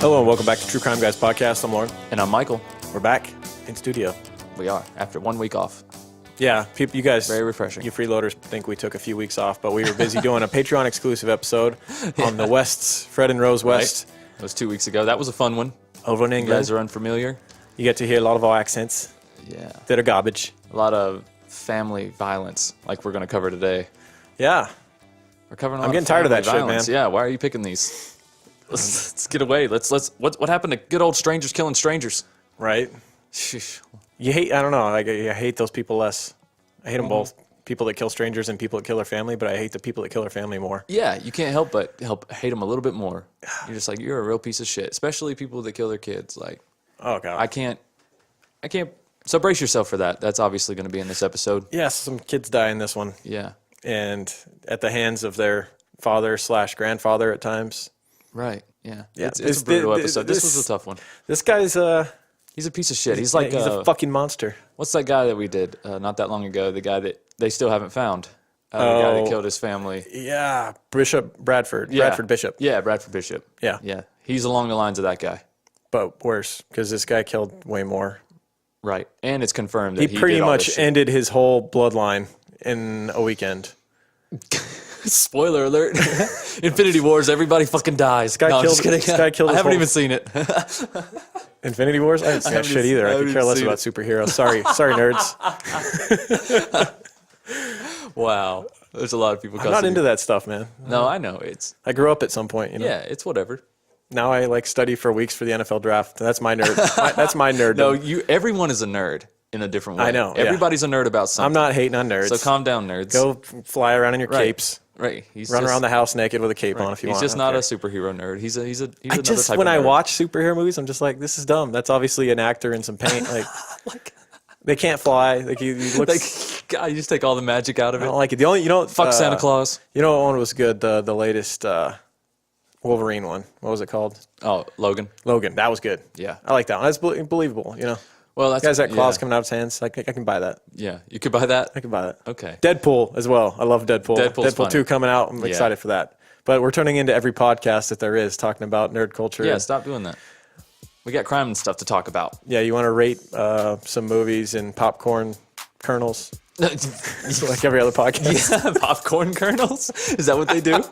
Hello and welcome back to True Crime Guys Podcast. I'm Lauren. And I'm Michael. We're back in studio. We are, after 1 week off. Yeah, you guys, very refreshing. You freeloaders think we took a few weeks off, but we were busy doing a Patreon exclusive episode on the West's, Fred and Rose West. Right. It was 2 weeks ago. That was a fun one. Over in England. You guys are unfamiliar. You get to hear a lot of our accents. Yeah. That are garbage. A lot of family violence, like we're going to cover today. Yeah. We're covering a lot I'm getting of tired of that violence. shit, man. Yeah, why are you picking these? Let's get away. What happened to good old strangers killing strangers? Right. You hate, I don't know, I hate those people less. I hate them both. People that kill strangers and people that kill their family, but I hate the people that kill their family more. Yeah, you can't help but hate them a little bit more. You're just like, you're a real piece of shit, especially people that kill their kids. Like, oh God. I can't. So brace yourself for that. That's obviously going to be in this episode. Yes, some kids die in this one. Yeah. And at the hands of their father/grandfather at times. Right. Yeah. Yeah. It's a brutal episode. This was a tough one. This guy's he's a piece of shit. He's like he's a fucking monster. What's that guy that we did not that long ago? The guy that they still haven't found. The guy that killed his family. Yeah, Bradford. Yeah. Bradford Bishop. Yeah, Bradford Bishop. Yeah. Yeah. He's along the lines of that guy. But worse, because this guy killed way more. Right. And it's confirmed that he pretty much ended his whole bloodline in a weekend. Spoiler alert. Infinity Wars, everybody fucking dies. This guy killed I haven't even seen it. Infinity Wars? I haven't seen that shit either. I could care less about superheroes. Sorry, nerds. Wow. There's a lot of people. I'm not into that stuff, man. No, I know. I grew up at some point, you know. Yeah, it's whatever. Now I study for weeks for the NFL draft. That's my nerd. That's my nerd. No, everyone is a nerd in a different way. I know. Everybody's a nerd about something. I'm not hating on nerds. So calm down, nerds. Go fly around in your capes. Right. Run around the house naked with a cape on if you want. He's just not a superhero nerd. He's another type of nerd. When I watch superhero movies, I'm just like, this is dumb. That's obviously an actor in some paint. Like they can't fly. Like he looks. God, you just take all the magic out of it. I don't like it. Fuck Santa Claus. You know what one was good? The latest Wolverine one. What was it called? Oh, Logan. That was good. Yeah, I like that one. That's believable. You know. Well, that's guy's that claws coming out of his hands. I can buy that. Yeah, you could buy that. I can buy that. Okay. Deadpool as well. I love Deadpool. Deadpool 2 coming out. I'm excited for that. But we're turning into every podcast that there is talking about nerd culture. Yeah, stop doing that. We got crime and stuff to talk about. Yeah, you want to rate some movies in popcorn kernels? Like every other podcast. Yeah, popcorn kernels? Is that what they do?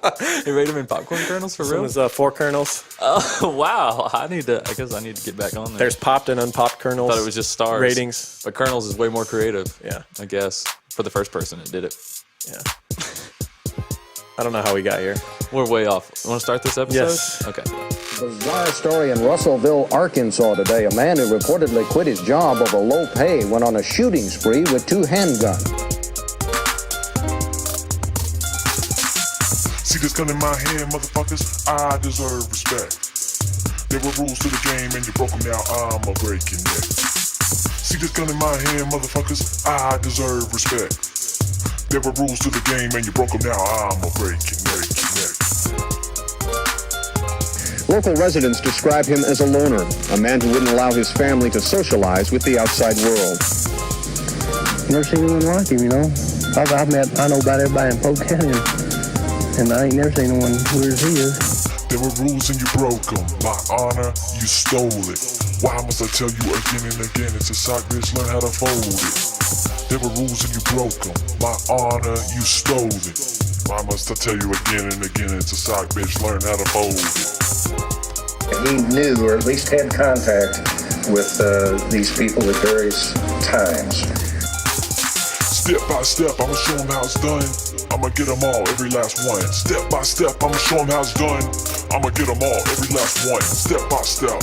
They rate them in popcorn kernels for real? This was 4 kernels. Oh, wow. I guess I need to get back on there. There's popped and unpopped kernels. I thought it was just stars. Ratings. But kernels is way more creative. Yeah. I guess. For the first person that did it. Yeah. I don't know how we got here. We're way off. You want to start this episode? Yes. Okay. Bizarre story in Russellville, Arkansas today. A man who reportedly quit his job over low pay went on a shooting spree with 2 handguns. See this gun in my hand, motherfuckers? I deserve respect. There were rules to the game and you broke them, now I'm a breaking neck. See this gun in my hand, motherfuckers? I deserve respect. There were rules to the game and you broke them, now I'm a breaking neck. Local residents describe him as a loner, a man who wouldn't allow his family to socialize with the outside world. Never seen anyone like him, you know. I know about everybody in Polk County, and I ain't never seen anyone weird as he is. There were rules and you broke them. My honor, you stole it. Why must I tell you again and again? It's a sock, bitch, learn how to fold it. There were rules and you broke them. My honor, you stole it. Why must I tell you again and again? It's a sock, bitch, learn how to fold it. He knew, or at least had contact with these people at various times. Step by step, I'ma show him how it's done. I'ma get them all, every last one. Step by step, I'ma show him how it's done. I'ma get them all, every last one. Step by step.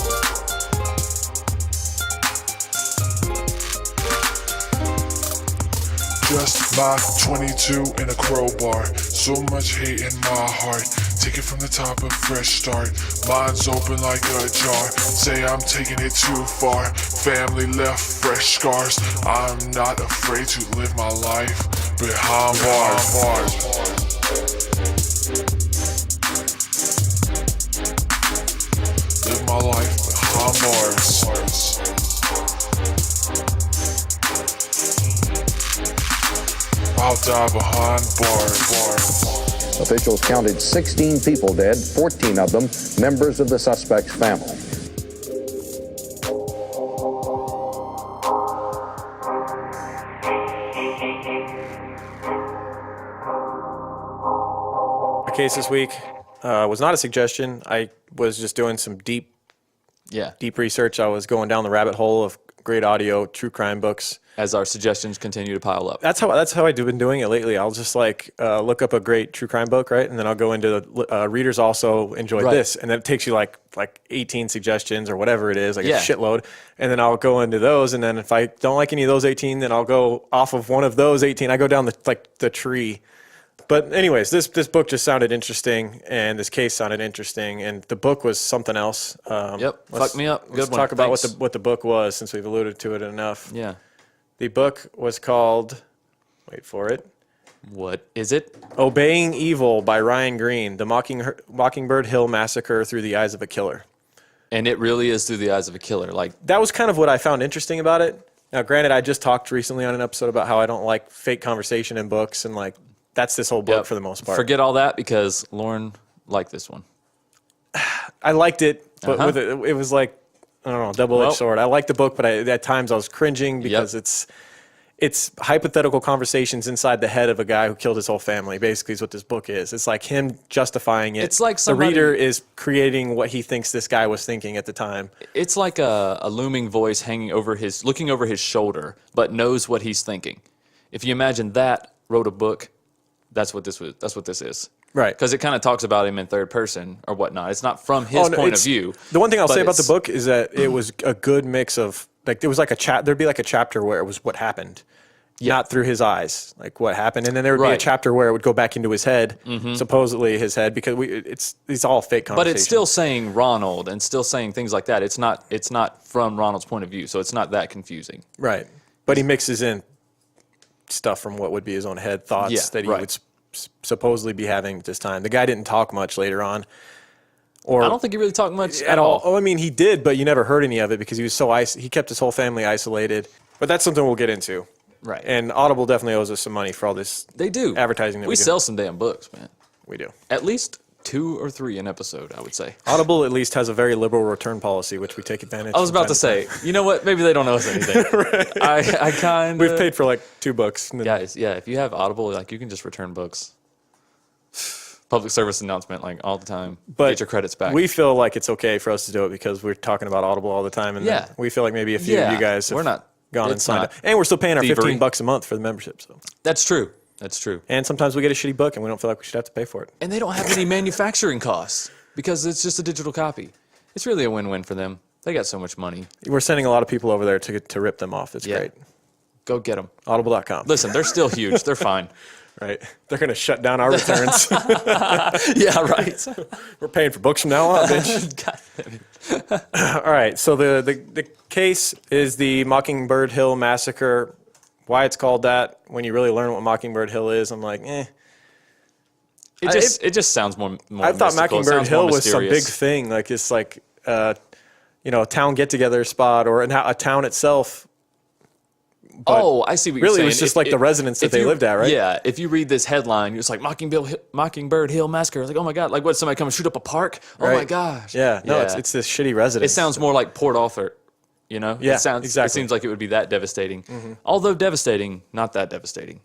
Just my 22 and a crowbar. So much hate in my heart. Take it from the top, a fresh start. Mind's open like a jar. Say I'm taking it too far. Family left, fresh scars. I'm not afraid to live my life behind bars. Live my life behind bars. I'll die behind bars. Officials counted 16 people dead, 14 of them members of the suspect's family. My case this week was not a suggestion. I was just doing some deep research. I was going down the rabbit hole of great audio, true crime books. As our suggestions continue to pile up. That's how I've been doing it lately. I'll just look up a great true crime book, right? And then I'll go into readers also enjoyed this. And then it takes you like 18 suggestions or whatever it is, a shitload. And then I'll go into those. And then if I don't like any of those 18, then I'll go off of one of those 18. I go down the tree. But anyways, this book just sounded interesting, and this case sounded interesting, and the book was something else. Fuck me up. Good Let's one. talk about Thanks. what the book was, since we've alluded to it enough. Yeah. The book was called, wait for it, What is it? Obeying Evil by Ryan Green, The Mockingbird Hill Massacre Through the Eyes of a Killer. And it really is through the eyes of a killer. Like, That was kind of what I found interesting about it. Now, granted, I just talked recently on an episode about how I don't like fake conversation in books, and that's this whole book for the most part. Forget all that because Lauren liked this one. I liked it, but with it was like, I don't know, double-edged sword. I liked the book, but at times I was cringing because it's hypothetical conversations inside the head of a guy who killed his whole family, basically is what this book is. It's like him justifying it. It's like the reader is creating what he thinks this guy was thinking at the time. It's like a looming voice looking over his shoulder, but knows what he's thinking. If you imagine that wrote a book, that's what this is. Right. Because it kind of talks about him in third person or whatnot. It's not from his point of view. The one thing I'll say about the it's- book is that it was a good mix of, there was there'd be a chapter where it was what happened, not through his eyes, what happened. And then there would be a chapter where it would go back into his head, supposedly his head, because it's all fake conversation. But it's still saying Ronald and still saying things like that. It's not from Ronald's point of view, so it's not that confusing. Right. But he mixes in stuff from what would be his own head thoughts that he would supposedly be having at this time. The guy didn't talk much later on. Or I don't think he really talked much at all. Oh, I mean, he did, but you never heard any of it because he was he kept his whole family isolated. But that's something we'll get into. Right. And Audible definitely owes us some money for all this They do. advertising that we do. sell some damn books, man. We do. At least 2 or 3 an episode, I would say. Audible at least has a very liberal return policy, which we take advantage of. I was about to say, you know what? Maybe they don't owe us anything. I kind of... We've paid for 2 books. And then, Guys, if you have Audible, you can just return books. Public service announcement, all the time. but get your credits back. We feel like it's okay for us to do it because we're talking about Audible all the time. And then we feel like maybe a few of you guys have gone and signed up. And we're still paying our thievery. $15 a month for the membership. So. That's true. That's true. And sometimes we get a shitty book and we don't feel like we should have to pay for it. And they don't have any manufacturing costs because it's just a digital copy. It's really a win-win for them. They got so much money. We're sending a lot of people over there to rip them off. It's great. Go get them. Audible.com. Listen, they're still huge. They're fine. Right. They're going to shut down our returns. Yeah, right. We're paying for books from now on, bitch. All right. So the case is the Mockingbird Hill Massacre. Why it's called that, when you really learn what Mockingbird Hill is, I'm like, eh. It just sounds more I thought mystical. It Mockingbird sounds Hill more was some big mysterious. thing. It's a town get-together spot or a town itself. Oh, I see what you're Really, saying. it was just the residence that they lived at, right? Yeah. If you read this headline, it's like Mockingbird Hill Massacre. It's like, oh my god, what? Somebody come and shoot up a park? Oh my Right. gosh. Yeah. No, it's this shitty residence. It sounds more like Port Arthur. Yeah, It exactly. seems like it would be that devastating. Although devastating, not that devastating.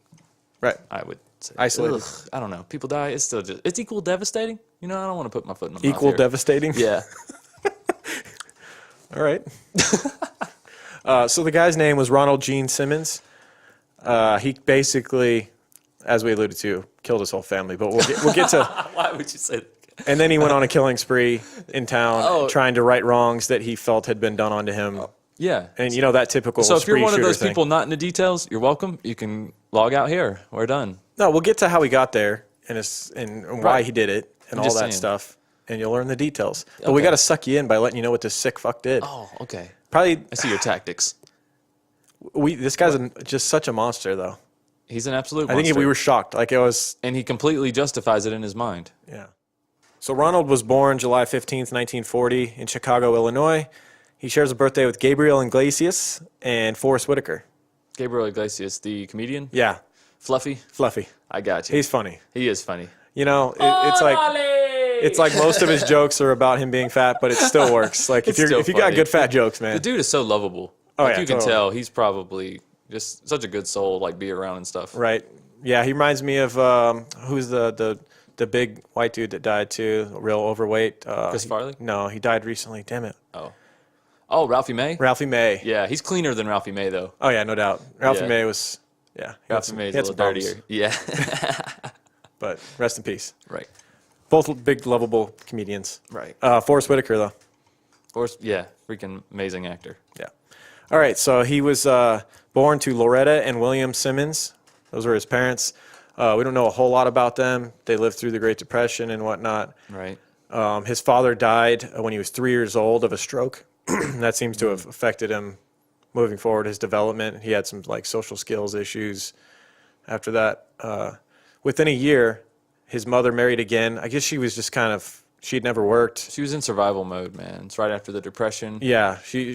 Right. I would say. Isolated. Ugh, I don't know. People die. It's still it's equal devastating. I don't want to put my foot in my mouth Equal here. devastating? Yeah. All right. So the guy's name was Ronald Gene Simmons. He basically, as we alluded to, killed his whole family. But we'll get to... Why would you say that? And then he went on a killing spree in town, trying to right wrongs that he felt had been done onto him. Yeah. And that typical So if you're spree one of shooter those thing. people not in the details, you're welcome. You can log out here. We're done. No, we'll get to how he got there and why Right. he did it and I'm all just that saying. stuff. And you'll learn the details. But we Okay. got to suck you in by letting you know what this sick fuck did. Oh, okay. Probably, I see your tactics. this guy's just such a monster, though. He's an absolute I monster. think we were shocked. It was... And he completely justifies it in his mind. Yeah. So Ronald was born July 15th, 1940 in Chicago, Illinois. He shares a birthday with Gabriel Iglesias and Forrest Whitaker. Gabriel Iglesias, the comedian. Yeah. Fluffy. Fluffy. I got you. He's funny. He is funny. You know, it's like most of his jokes are about him being fat, but it still works. Like if you got good fat jokes, man. The dude is so lovable. Oh, like yeah, you can totally. tell he's probably just such a good soul, like be around and stuff. Right. Yeah, he reminds me of who's the big white dude that died too, real overweight. Chris Farley? No, he died recently. Damn it. Oh, Ralphie May? Ralphie May. Yeah, he's cleaner than Ralphie May, though. Oh yeah, no doubt. Ralphie Yeah. May was Ralphie May's he a had little some problems, dirtier. Yeah. but rest in peace. Right. Both big lovable comedians. Right. Forrest Whitaker though. Yeah, freaking amazing actor. Yeah. All right, so he was born to Loretta and William Simmons. Those were his parents. We don't know a whole lot about them. They lived through the Great Depression and whatnot. Right. His father died when he was 3 years old of a stroke. That seems to have affected him moving forward, his development. He had some like social skills issues after that. Within a year, his mother married again. I guess she was just she'd never worked. She was in survival mode, man. It's right after the Depression. Yeah, she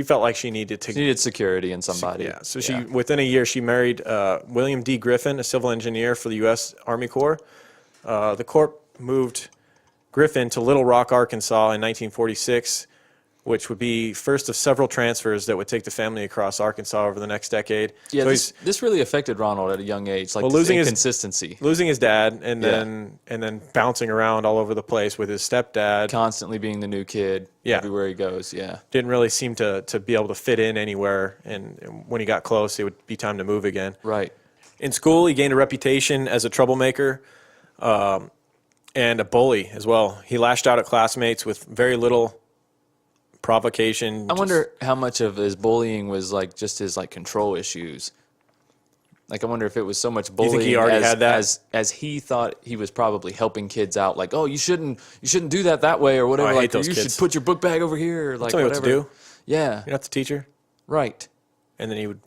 felt like she needed to. She needed security in somebody. Yeah, so within a year, she married William D. Griffin, a civil engineer for the U.S. Army Corps. The Corps moved Griffin to Little Rock, Arkansas in 1946, which would be first of several transfers that would take the family across Arkansas over the next decade. Yeah, so this really affected Ronald at a young age, like losing his inconsistency. losing his dad and then bouncing around all over the place with his stepdad. Constantly being the new kid everywhere he goes, Didn't really seem to be able to fit in anywhere, and when he got close, it would be time to move again. Right. In school, he gained a reputation as a troublemaker and a bully as well. He lashed out at classmates with very little provocation. I wonder how much of his bullying was like just his like control issues. Like I wonder if it was so much bullying think he already had that? as he thought he was probably helping kids out. Like, oh, you shouldn't do that way or whatever. I hate like, those you kids. should put your book bag over here. Or, like, Tell me what whatever. to do. Yeah. You're not the teacher. Right. And then he would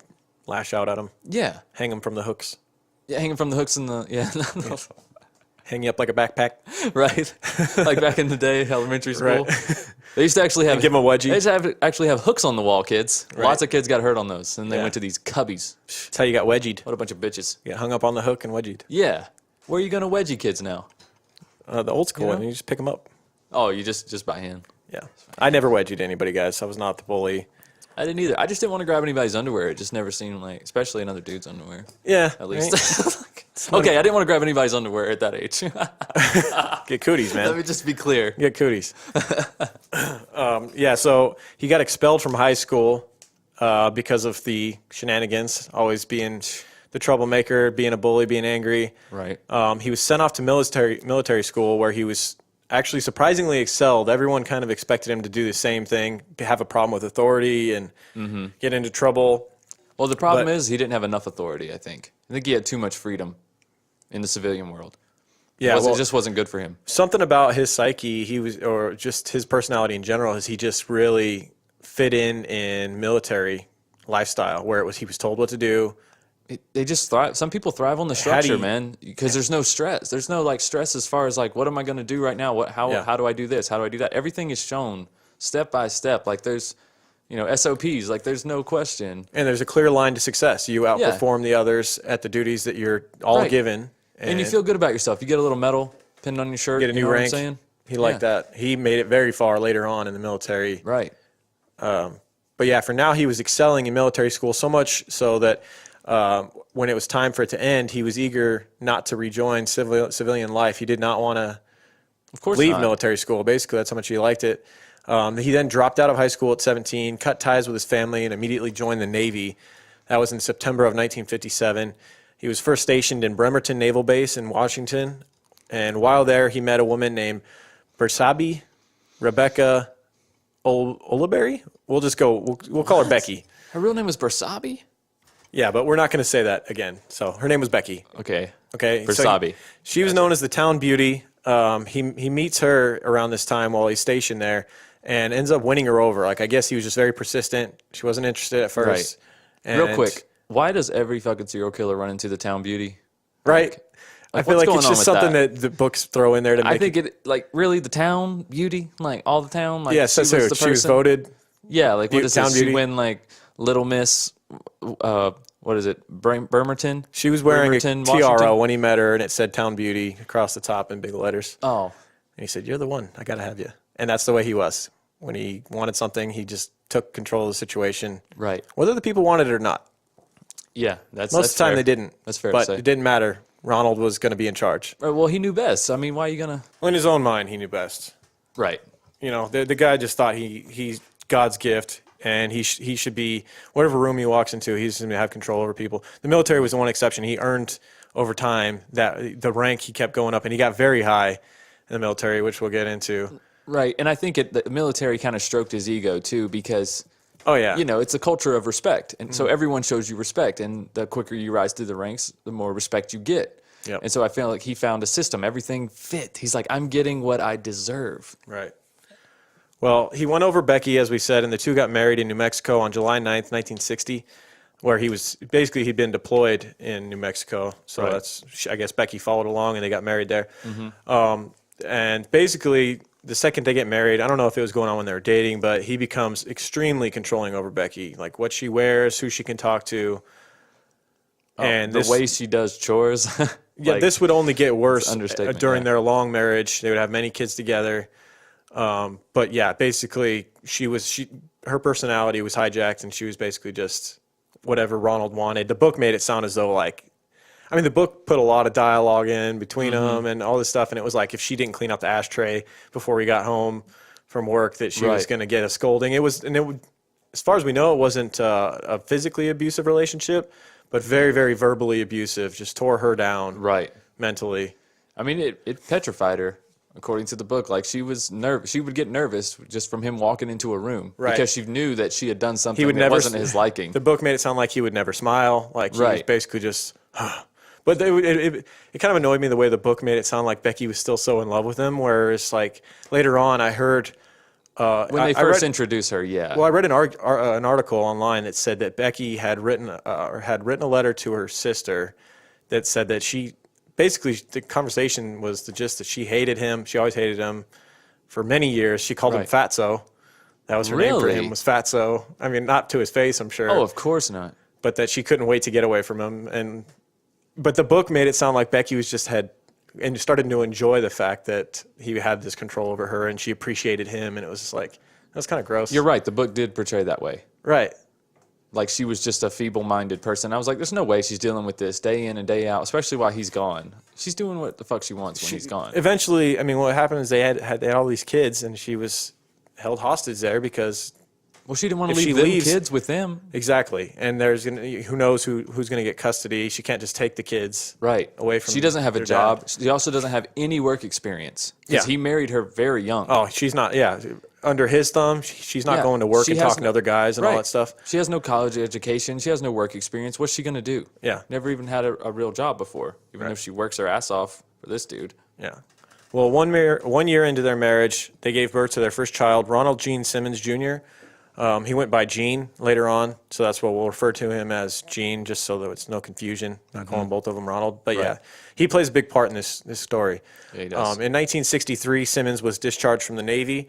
lash out at him, Yeah. hang him from the hooks, Yeah. Hanging from the hooks in the hang you up like a backpack. right. Like back in the day, elementary school. Right. They used to actually have give 'em a wedgie. They used to actually have hooks on the wall, kids. Right. Lots of kids got hurt on those, and they Yeah. went to these cubbies. That's how you got wedgied. What a bunch of bitches. You got hung up on the hook and wedgied. Yeah. Where are you gonna wedgie kids now? The old school You know? one, you just pick them up. Oh, you just by hand. Yeah. I never wedgied anybody, guys. I was not the bully. I didn't either. I just didn't want to grab anybody's underwear. It just never seemed like, especially another dude's underwear. Yeah. At least. Okay, I didn't want to grab anybody's underwear at that age. Get cooties, man. Let me just be clear. Get cooties. So he got expelled from high school because of the shenanigans, always being the troublemaker, being a bully, being angry. Right. He was sent off to military school where he was actually surprisingly excelled. Everyone kind of expected him to do the same thing, have a problem with authority and get into trouble. Well, the problem is he didn't have enough authority, I think. I think he had too much freedom in the civilian world. Yeah, It just wasn't good for him. Something about his psyche, or just his personality in general, is he just really fit in military lifestyle where he was told what to do. They just thrive. Some people thrive on the structure, man, because there's no stress. There's no like stress as far as like, what am I going to do right now? How do I do this? How do I do that? Everything is shown step by step. Like there's, SOPs. Like there's no question. And there's a clear line to success. You outperform the others at the duties that you're all given. And you feel good about yourself. You get a little medal pinned on your shirt. Get a new rank. What I'm saying? He liked that. He made it very far later on in the military. Right. But yeah, for now he was excelling in military school so much so that when it was time for it to end, he was eager not to rejoin civilian life. He did not want to leave military school. Basically, that's how much he liked it. He then dropped out of high school at 17, cut ties with his family, and immediately joined the Navy. That was in September of 1957. He was first stationed in Bremerton Naval Base in Washington. And while there, he met a woman named Bersabe Rebecca Olaberry. We'll call her Becky. Her real name was Bersabe? Yeah, but we're not going to say that again. So her name was Becky. Okay. Okay. Bersabe. So she was known as the town beauty. He meets her around this time while he's stationed there and ends up winning her over. Like, I guess he was just very persistent. She wasn't interested at first. Right. Real quick, why does every fucking serial killer run into the town beauty? Right. I feel like it's just something that the books throw in there to make I think it, like, really, the town beauty? Like, all the town? Like, yeah, so she was voted. Yeah, like, what is town this? beauty. She win, like, Little Miss, what is it, Bremerton? She was wearing Bremerton, a tiara Washington? when he met her, and it said Town Beauty across the top in big letters. Oh, And he said, "You're the one. I got to have you." And that's the way he was. When he wanted something, he just took control of the situation. right. Whether the people wanted it or not. Yeah, that's Most of the time fair. they didn't. That's fair But to say. it didn't matter. Ronald was going to be in charge. Right, well, he knew best. I mean, why are you gonna? Well, in his own mind, he knew best. Right. You know, the guy just thought he's God's gift, and he should be, whatever room he walks into, he's going to have control over people. The military was the one exception. He earned over time that the rank he kept going up, and he got very high in the military, which we'll get into. Right, and I think the military kind of stroked his ego too, because Oh yeah, you know it's a culture of respect, and so everyone shows you respect, and the quicker you rise through the ranks, the more respect you get. Yep. And so I feel like he found a system. Everything fit. He's like, I'm getting what I deserve. right. Well, he won over Becky, as we said, and the two got married in New Mexico on July 9th, 1960, where he'd been deployed in New Mexico. So Right. I guess Becky followed along and they got married there. And basically, the second they get married, I don't know if it was going on when they were dating, but he becomes extremely controlling over Becky, like what she wears, who she can talk to. And The way she does chores. yeah, like, this would only get worse understatement, during yeah. their long marriage. They would have many kids together. But yeah, basically, her personality was hijacked, and she was basically just whatever Ronald wanted. The book made it sound as though the book put a lot of dialogue in between them and all this stuff, and it was like if she didn't clean out the ashtray before we got home from work, that she was Right. going to get a scolding. As far as we know, it wasn't a physically abusive relationship, but very, very verbally abusive. Just tore her down right. mentally. I mean, it petrified her, according to the book. Like, she was nervous. She would get nervous just from him walking into a room. Right. Because she knew that she had done something He would that never wasn't his liking. The book made it sound like he would never smile. Like he was Right. basically just. But it kind of annoyed me the way the book made it sound like Becky was still so in love with him. Whereas like later on, I heard when they I first read, introduce her, yeah. well, I read an article online that said that Becky had written a letter to her sister that said that she basically the conversation was the gist that she hated him. She always hated him for many years. She called him Right. Fatso. That was her name for Really? him, was Fatso. I mean, not to his face, I'm sure. Oh, of course not. But that she couldn't wait to get away from him. But the book made it sound like Becky was and started to enjoy the fact that he had this control over her and she appreciated him, and it was just like, that's kind of gross. You're right. The book did portray that way. Right. Like, she was just a feeble-minded person. I was like, there's no way she's dealing with this day in and day out, especially while he's gone. She's doing what the fuck she wants when he's gone. Eventually, I mean, what happened is they had all these kids, and she was held hostage there because Well, she didn't want to if she leave them leaves- kids with them. exactly, and who knows who's gonna get custody. She can't just take the kids Right. away from. She doesn't have a their job. dad. She also doesn't have any work experience. Because Yeah. he married her very young. Oh, she's not. Yeah, under his thumb, she's not Yeah, going to work she and has talking to other guys and all that stuff. She has no college education. She has no work experience. What's she going to do? Yeah. Never even had a real job before, even if she works her ass off for this dude. Yeah. Well, 1 year into their marriage, they gave birth to their first child, Ronald Gene Simmons Jr. He went by Gene later on, so that's what we'll refer to him as, Gene, just so that it's no confusion. Not calling both of them Ronald, but yeah, he plays a big part in this story. Yeah, he does. In 1963, Simmons was discharged from the Navy.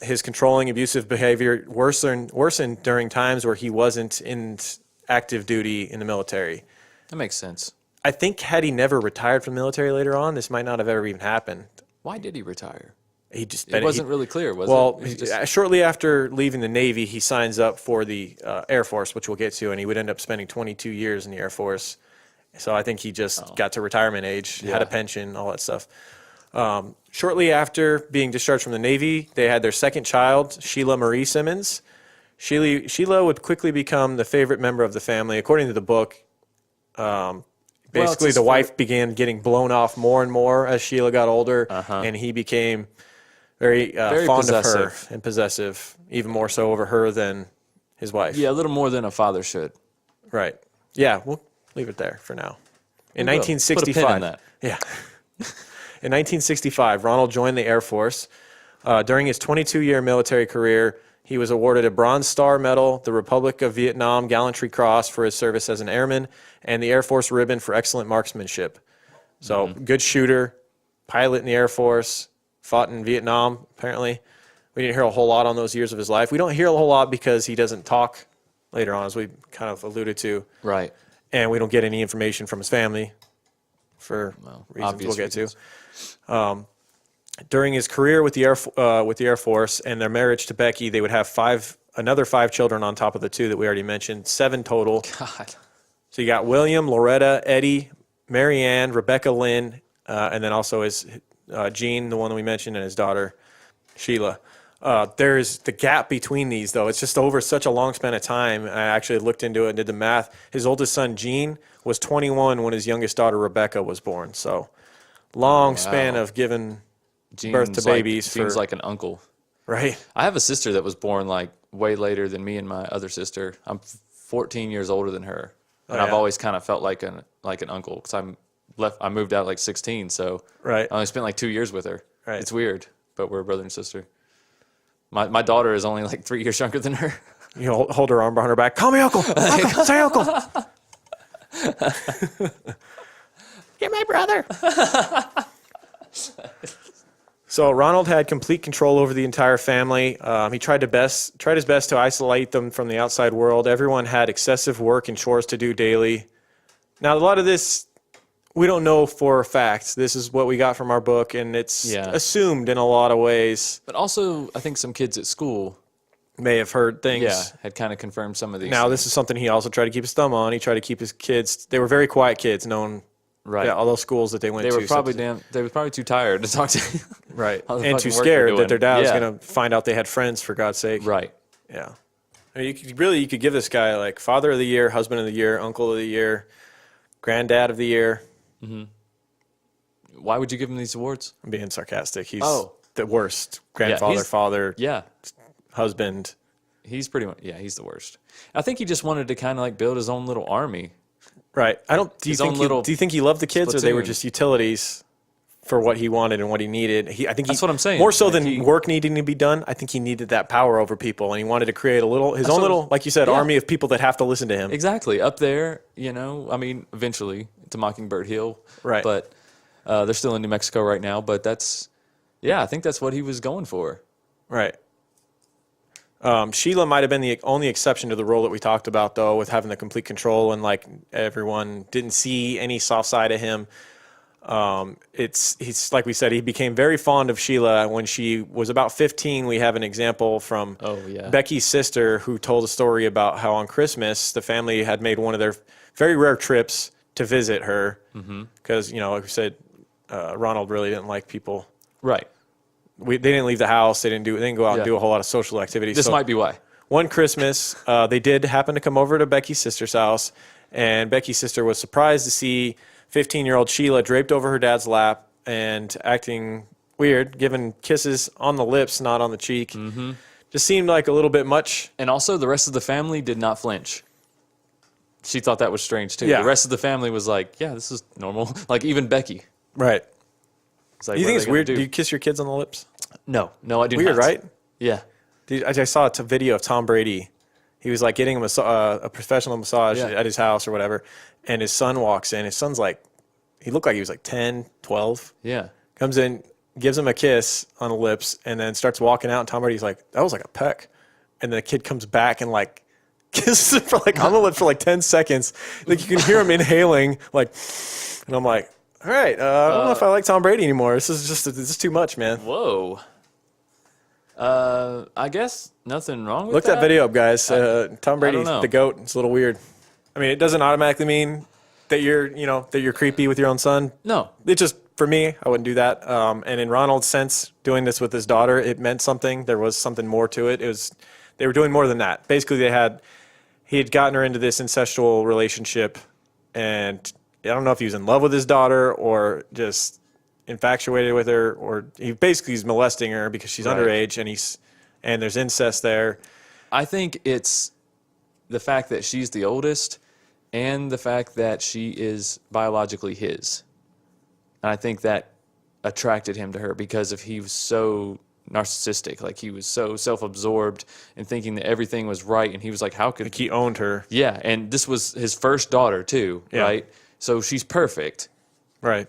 His controlling, abusive behavior worsened during times where he wasn't in active duty in the military. That makes sense. I think had he never retired from the military later on, this might not have ever even happened. Why did he retire? He just It wasn't really clear, was well, it? It was just- shortly after leaving the Navy, he signs up for the Air Force, which we'll get to, and he would end up spending 22 years in the Air Force. So I think he just got to retirement age, had a pension, all that stuff. Shortly after being discharged from the Navy, they had their second child, Sheila Marie Simmons. Sheila would quickly become the favorite member of the family. According to the book, basically his the wife began getting blown off more and more as Sheila got older, and he became very fond possessive. of her and possessive, even more so over her than his wife. Yeah, a little more than a father should. Right. Yeah, we'll leave it there for now. In We will. 1965. Put a pin in that. Yeah. In 1965, Ronald joined the Air Force. During his 22-year military career, he was awarded a Bronze Star Medal, the Republic of Vietnam Gallantry Cross for his service as an airman, and the Air Force Ribbon for excellent marksmanship. So, good shooter, pilot in the Air Force, fought in Vietnam, apparently. We didn't hear a whole lot on those years of his life. We don't hear a whole lot because he doesn't talk later on, as we kind of alluded to. Right. And we don't get any information from his family for reasons we'll get to. During his career with the Air Force and their marriage to Becky, they would have another 5 children on top of the 2 that we already mentioned, 7 total. God. So you got William, Loretta, Eddie, Marianne, Rebecca Lynn, and then also his Jean, the one that we mentioned, and his daughter, Sheila. There's the gap between these, though. It's just over such a long span of time. I actually looked into it and did the math. His oldest son, Gene, was 21 when his youngest daughter, Rebecca, was born. So long span of giving birth to babies. Seems like an uncle. Right. I have a sister that was born like way later than me and my other sister. I'm 14 years older than her. And I've always kind of felt like an uncle because I moved out like 16, so I only spent like 2 years with her. Right. It's weird, but we're brother and sister. My daughter is only like 3 years younger than her. You hold her arm behind her back. Call me uncle. Uncle, say uncle. You're my brother. So Ronald had complete control over the entire family. He tried his best to isolate them from the outside world. Everyone had excessive work and chores to do daily. Now, a lot of this we don't know for a fact. This is what we got from our book, and it's assumed in a lot of ways. But also, I think some kids at school may have heard things. Had kind of confirmed some of these. Now, this is something he also tried to keep his thumb on. He tried to keep his kids. They were very quiet kids, known. Right. Yeah, all those schools that they went to. They were probably too tired to talk to you. Right. And too scared that their dad was going to find out they had friends, for God's sake. Right. Yeah. I mean, you could give this guy like Father of the Year, Husband of the Year, Uncle of the Year, Granddad of the Year. Mm-hmm. Why would you give him these awards? I'm being sarcastic. He's the worst. Grandfather, father, husband. He's pretty much, he's the worst. I think he just wanted to kind of like build his own little army. Right. Do you think he loved the kids, or they were just utilities for what he wanted and what he needed? That's what I'm saying. More so than work needing to be done, I think he needed that power over people, and he wanted to create his own little, like you said, army of people that have to listen to him. Exactly. Up there, I mean, eventually to Mockingbird Hill. Right. But they're still in New Mexico right now, but I think that's what he was going for. Right. Sheila might have been the only exception to the rule that we talked about, though, with having the complete control and like everyone didn't see any soft side of him. He's like we said, he became very fond of Sheila when she was about 15. We have an example from Becky's sister, who told a story about how on Christmas the family had made one of their very rare trips to visit her because like we said, Ronald really didn't like people. Right. They didn't leave the house. They didn't go out and do a whole lot of social activities. This might be why. One Christmas, they did happen to come over to Becky's sister's house, and Becky's sister was surprised to see 15-year-old Sheila draped over her dad's lap and acting weird, giving kisses on the lips, not on the cheek. Mm-hmm. Just seemed like a little bit much. And also, the rest of the family did not flinch. She thought that was strange, too. Yeah. The rest of the family was like, yeah, this is normal. Like, even Becky. Right. Like, you think it's weird? Do you kiss your kids on the lips? No, I do not. Weird, right? Yeah. I saw a video of Tom Brady. He was like getting a professional massage at his house or whatever, and his son walks in. His son's like, he looked like he was like 10, 12. Yeah. Comes in, gives him a kiss on the lips, and then starts walking out. And Tom Brady's like, that was like a peck. And the kid comes back and like kisses him for like on the lips for like 10 seconds. Like you can hear him inhaling, like, and I'm like, all right, I don't know if I like Tom Brady anymore. This is too much, man. Whoa. I guess nothing wrong with Look that video up, guys. Tom Brady's the GOAT. It's a little weird. I mean, it doesn't automatically mean that you're creepy with your own son. No. It just, for me, I wouldn't do that. And in Ronald's sense, doing this with his daughter, it meant something. There was something more to it. They were doing more than that. Basically, he had gotten her into this incestual relationship, and I don't know if he was in love with his daughter or just infatuated with her, or he's molesting her because she's underage, and there's incest there. I think it's the fact that she's the oldest and the fact that she is biologically his. And I think that attracted him to her because he was so narcissistic. Like, he was so self-absorbed and thinking that everything was right, and he was like, how could... Like, he owned her. Yeah, and this was his first daughter, too, right? So she's perfect. Right.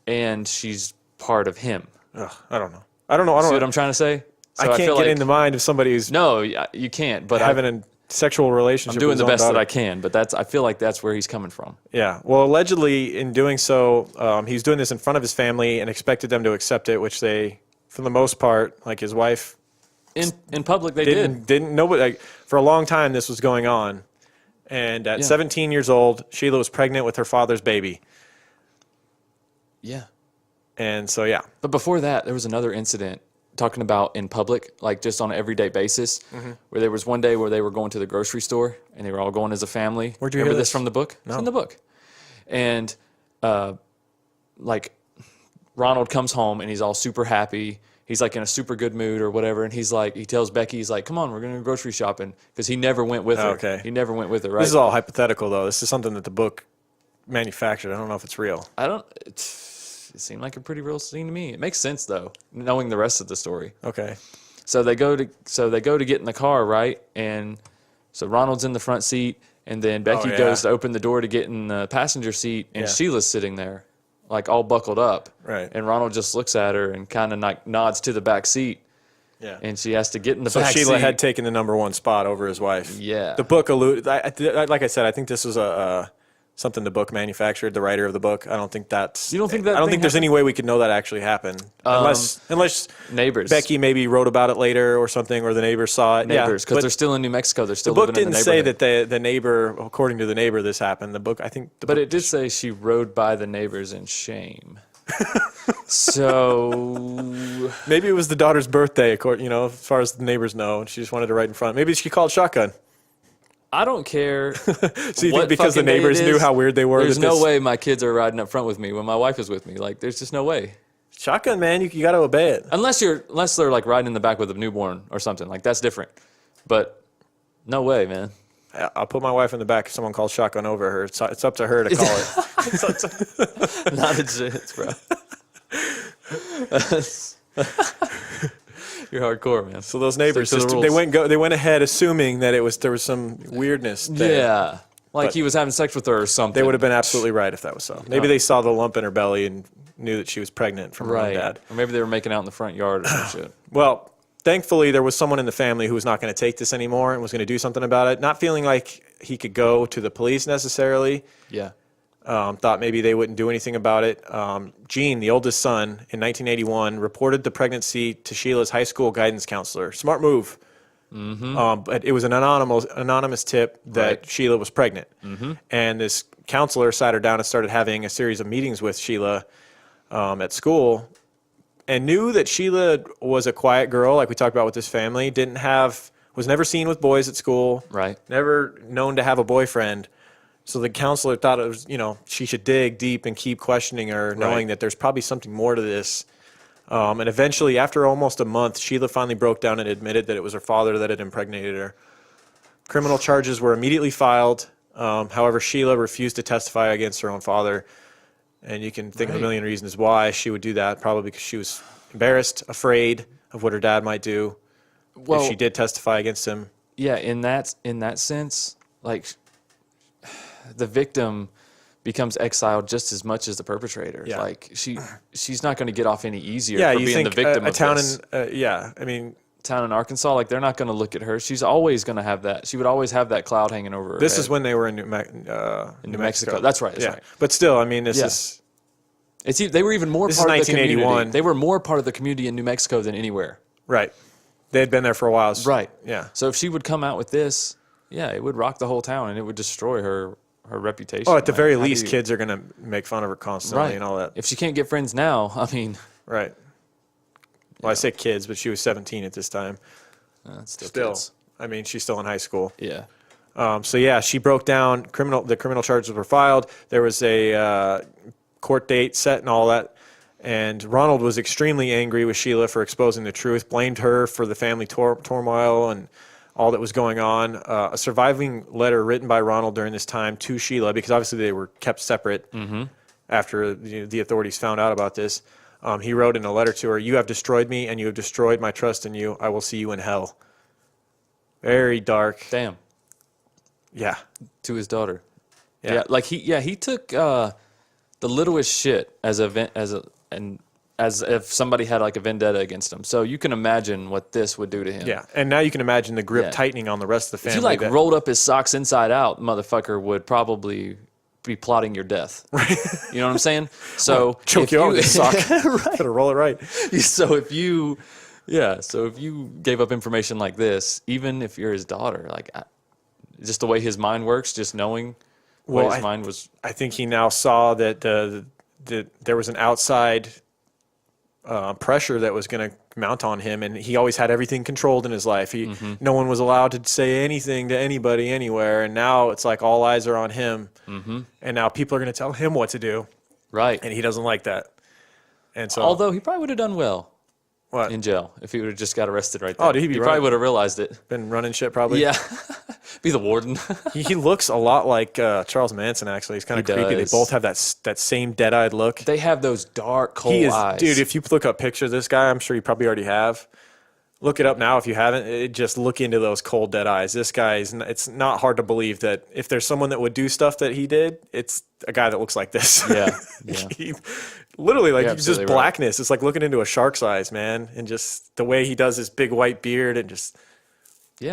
And she's part of him. Ugh, I don't know. See what I'm trying to say? So I can't get in the mind of somebody who's... No, you can't. But having sexual relationship. I'm doing with the his own best that daughter. I can, but I feel like that's where he's coming from. Yeah. Well, allegedly, in doing so, he's doing this in front of his family and expected them to accept it, which they, for the most part, like his wife, In public, they didn't know. But like, for a long time, this was going on. And at 17 years old, Sheila was pregnant with her father's baby. Yeah. And so, yeah. But before that, there was another incident talking about in public, like just on an everyday basis, where there was one day where they were going to the grocery store and they were all going as a family. Where'd you remember hear this this? from the book? No. It's in the book. And like Ronald comes home and he's all super happy. He's like in a super good mood or whatever. And he's like, he tells Becky, he's like, come on, we're going to go grocery shopping. Because he never went with her. Okay. He never went with her, right? This is all hypothetical, though. This is something that the book manufactured. I don't know if it's real. It seemed like a pretty real scene to me. It makes sense, though, knowing the rest of the story. Okay. So they go to get in the car, right? And so Ronald's in the front seat, and then Becky goes to open the door to get in the passenger seat, and Sheila's sitting there, like all buckled up. Right. And Ronald just looks at her and kind of like nods to the back seat. Yeah. And she has to get in the So back Sheila seat. had taken the #1 spot over his wife. Yeah. The book alluded. Like I said, I think this was something the book manufactured. The writer of the book. I don't think that's. You don't think that? I don't thing think there's any way we could know that actually happened, unless neighbors. Becky maybe wrote about it later or something, or the neighbors saw it. Neighbors, because but they're still in New Mexico. They're still the book living in didn't the say neighborhood. that the neighbor, according to the neighbor, this happened. The book, I think. But it did say she rode by the neighbors in shame. So maybe it was the daughter's birthday, as far as the neighbors know, and she just wanted to ride in front. Maybe she called shotgun. I don't care. So you think because the neighbors knew how weird they were? There's no way my kids are riding up front with me when my wife is with me. Like, there's just no way. Shotgun, man, you got to obey it. Unless they're like riding in the back with a newborn or something. Like, that's different. But no way, man. I'll put my wife in the back if someone calls shotgun over her. It's up to her to call it. Not a chance, bro. You're hardcore, man. So those neighbors, Stick to the they went ahead assuming that there was some weirdness there. Yeah. Like But he was having sex with her or something. They would have been absolutely right if that was so. Maybe they saw the lump in her belly and knew that she was pregnant from her own right. dad. Or maybe they were making out in the front yard or some shit. Well, thankfully, there was someone in the family who was not going to take this anymore and was going to do something about it. Not feeling like he could go to the police necessarily. Yeah. Thought maybe they wouldn't do anything about it. Gene, the oldest son, in 1981, reported the pregnancy to Sheila's high school guidance counselor. Smart move. Mm-hmm. But it was an anonymous tip that Sheila was pregnant. Mm-hmm. And this counselor sat her down and started having a series of meetings with Sheila at school and knew that Sheila was a quiet girl, like we talked about with this family, was never seen with boys at school, Right. never known to have a boyfriend. So the counselor thought it was, she should dig deep and keep questioning her, knowing that there's probably something more to this. And eventually, after almost a month, Sheila finally broke down and admitted that it was her father that had impregnated her. Criminal charges were immediately filed. However, Sheila refused to testify against her own father. And you can think of a million reasons why she would do that. Probably because she was embarrassed, afraid of what her dad might do if she did testify against him. Yeah, in that sense, like the victim becomes exiled just as much as the perpetrator. Yeah. Like she's not going to get off any easier Yeah, for you being think the victim a of town this. Town in Arkansas, like they're not going to look at her. She's always going to have that. She would always have that cloud hanging over her This head. is when they were in New Mexico. That's right. That's right. But still, this is... They were even more This part is of the community. 1981. They were more part of the community in New Mexico than anywhere. Right. They had been there for a while. Right. Yeah. So if she would come out with this, it would rock the whole town and it would destroy her reputation. Oh, at the Like, very how do least, you- kids are going to make fun of her constantly and all that. If she can't get friends now, I mean, Right. Well, I say kids, but she was 17 at this time. it's still Still. kids. She's still in high school. Yeah. She broke down. The criminal charges were filed. There was a court date set and all that. And Ronald was extremely angry with Sheila for exposing the truth, blamed her for the family turmoil and all that was going on. A surviving letter written by Ronald during this time to Sheila, because obviously they were kept separate after the authorities found out about this. He wrote in a letter to her, "You have destroyed me and you have destroyed my trust in you. I will see you in hell." Very dark. Damn. Yeah. To his daughter. Yeah. Like he took the littlest shit and as if somebody had like a vendetta against him. So you can imagine what this would do to him. Yeah, and now you can imagine the grip tightening on the rest of the family. If you rolled up his socks inside out, motherfucker would probably be plotting your death. Right. You know what I'm saying? So choke you out with his sock. Right. Gotta roll it right. So if you gave up information like this, even if you're his daughter, like just the way his mind works, just knowing what his mind was. I think he now saw that there was an outside pressure that was going to mount on him, and he always had everything controlled in his life. No one was allowed to say anything to anybody anywhere, and now it's like all eyes are on him, and now people are going to tell him what to do, right? And he doesn't like that. And so, although he probably would have done well what in jail if he would have just got arrested right there. Oh, he probably would have realized it. Been running shit probably. Yeah, be the warden. he looks a lot like Charles Manson. Actually, he's kind of creepy. They both have that same dead-eyed look. They have those dark, cold eyes. Dude, if you look up pictures of this guy, I'm sure you probably already have. Look it up now if you haven't. Just look into those cold, dead eyes. This guy it's not hard to believe that if there's someone that would do stuff that he did, it's a guy that looks like this. Yeah. Literally, like just blackness. Right. It's like looking into a shark's eyes, man. And just the way he does his big white beard and just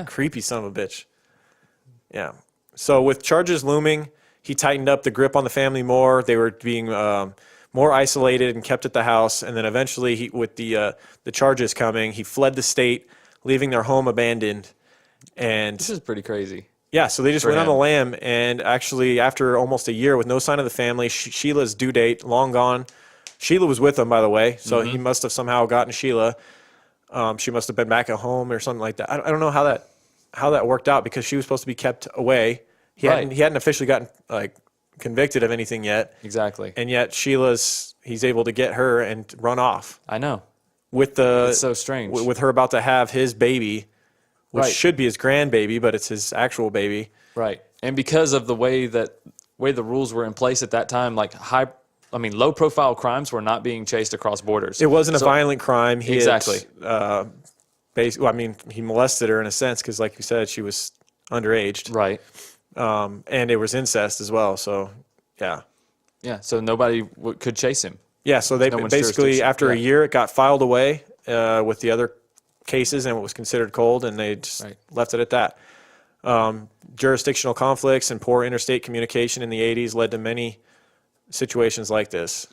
creepy son of a bitch. Yeah. So with charges looming, he tightened up the grip on the family more. They were being more isolated and kept at the house. And then eventually, with the charges coming, he fled the state, leaving their home abandoned. And this is pretty crazy. Yeah, so they just went on the lam. And actually, after almost a year with no sign of the family, Sheila's due date, long gone. Sheila was with him, by the way, so he must have somehow gotten Sheila. She must have been back at home or something like that. I don't know how that worked out because she was supposed to be kept away. He hadn't officially gotten convicted of anything yet. Exactly. And yet he's able to get her and run off. I know. It's so strange. With her about to have his baby, which should be his grandbaby, but it's his actual baby. Right. And because of the way the rules were in place at that time, low-profile crimes were not being chased across borders. It wasn't a violent crime. He molested her in a sense because, like you said, she was underage. Right. And it was incest as well. So, yeah. Yeah, so nobody could chase him. Yeah, so they basically, after a year, it got filed away with the other cases and it was considered cold, and they just left it at that. Jurisdictional conflicts and poor interstate communication in the 80s led to many situations like this.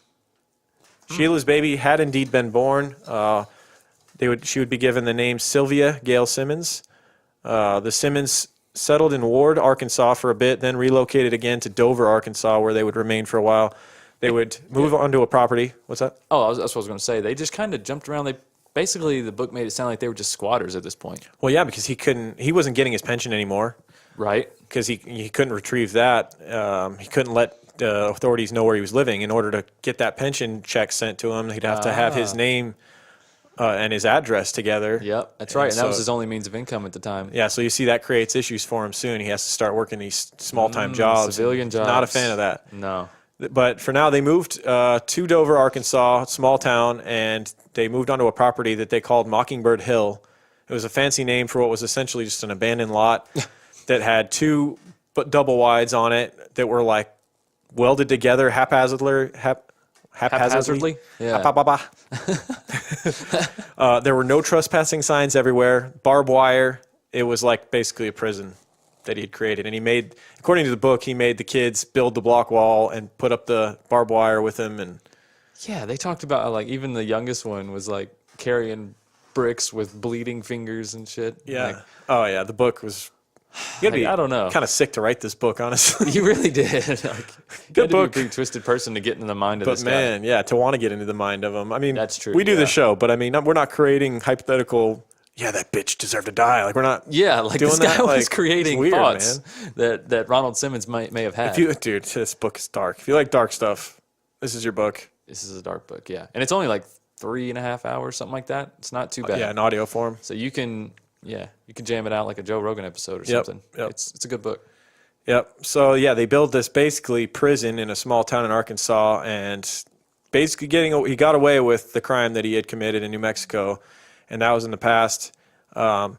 Sheila's baby had indeed been born. She would be given the name Sylvia Gail Simmons. The Simmons settled in Ward, Arkansas for a bit, then relocated again to Dover, Arkansas, where they would remain for a while. They would move onto a property. What's that? Oh, that's what I was going to say. They just kind of jumped around. Basically, the book made it sound like they were just squatters at this point. Well, yeah, because he wasn't getting his pension anymore. Right. Because he couldn't retrieve that. He couldn't let the authorities know where he was living. In order to get that pension check sent to him, he'd have to have his name and his address together. Yep, that's right. And that was his only means of income at the time. Yeah, so you see that creates issues for him soon. He has to start working these small-time jobs. Civilian jobs. Not a fan of that. No. But for now, they moved to Dover, Arkansas, small town, and they moved onto a property that they called Mockingbird Hill. It was a fancy name for what was essentially just an abandoned lot that had two double wides on it that were welded together haphazardly. Yeah. There were no trespassing signs everywhere, barbed wire. It was basically a prison that he had created. And according to the book, he made the kids build the block wall and put up the barbed wire with him. And yeah, they talked about how, even the youngest one was carrying bricks with bleeding fingers and shit. Yeah. Oh yeah, the book was. You gotta be, I don't know. Kind of sick to write this book, honestly. You really did. Good book. Be a pretty twisted person to get into the mind of this guy. But man, yeah, to want to get into the mind of him. I mean, that's true. We do the show, but I mean, we're not creating hypothetical. Yeah, that bitch deserved to die. We're not. Yeah, doing this guy that. was creating weird, thoughts that Ronald Simmons may have had. Dude, this book is dark. If you like dark stuff, this is your book. This is a dark book, yeah, and it's only 3.5 hours, something like that. It's not too bad. Yeah, in audio form. So you can jam it out like a Joe Rogan episode or something. Yep. It's a good book. Yep. So yeah, they built this basically prison in a small town in Arkansas, and basically he got away with the crime that he had committed in New Mexico, and that was in the past. Now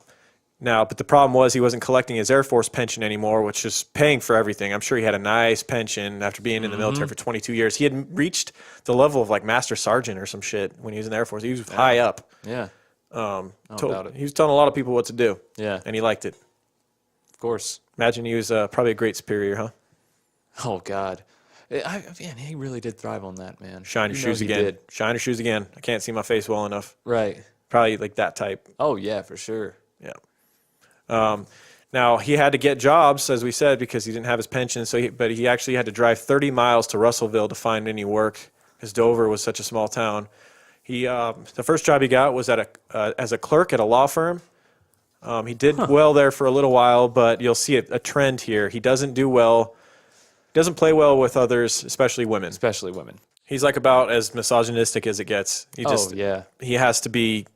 Now, but the problem was he wasn't collecting his Air Force pension anymore, which is paying for everything. I'm sure he had a nice pension after being in the military for 22 years. He had reached the level of like Master Sergeant or some shit when he was in the Air Force. He was high up. Yeah. He was telling a lot of people what to do. Yeah. And he liked it. Of course. Imagine he was probably a great superior, huh? Oh, God. Man, he really did thrive on that, man. Shine your shoes again. Shine your shoes again. I can't see my face well enough. Right. Probably like that type. Oh, yeah, for sure. Yeah. Now, he had to get jobs, as we said, because he didn't have his pension. But he actually had to drive 30 miles to Russellville to find any work, because Dover was such a small town. The first job he got was as a clerk at a law firm. He did well there for a little while, but you'll see a trend here. He doesn't do well. Doesn't play well with others, especially women. Especially women. He's like about as misogynistic as it gets. He has to be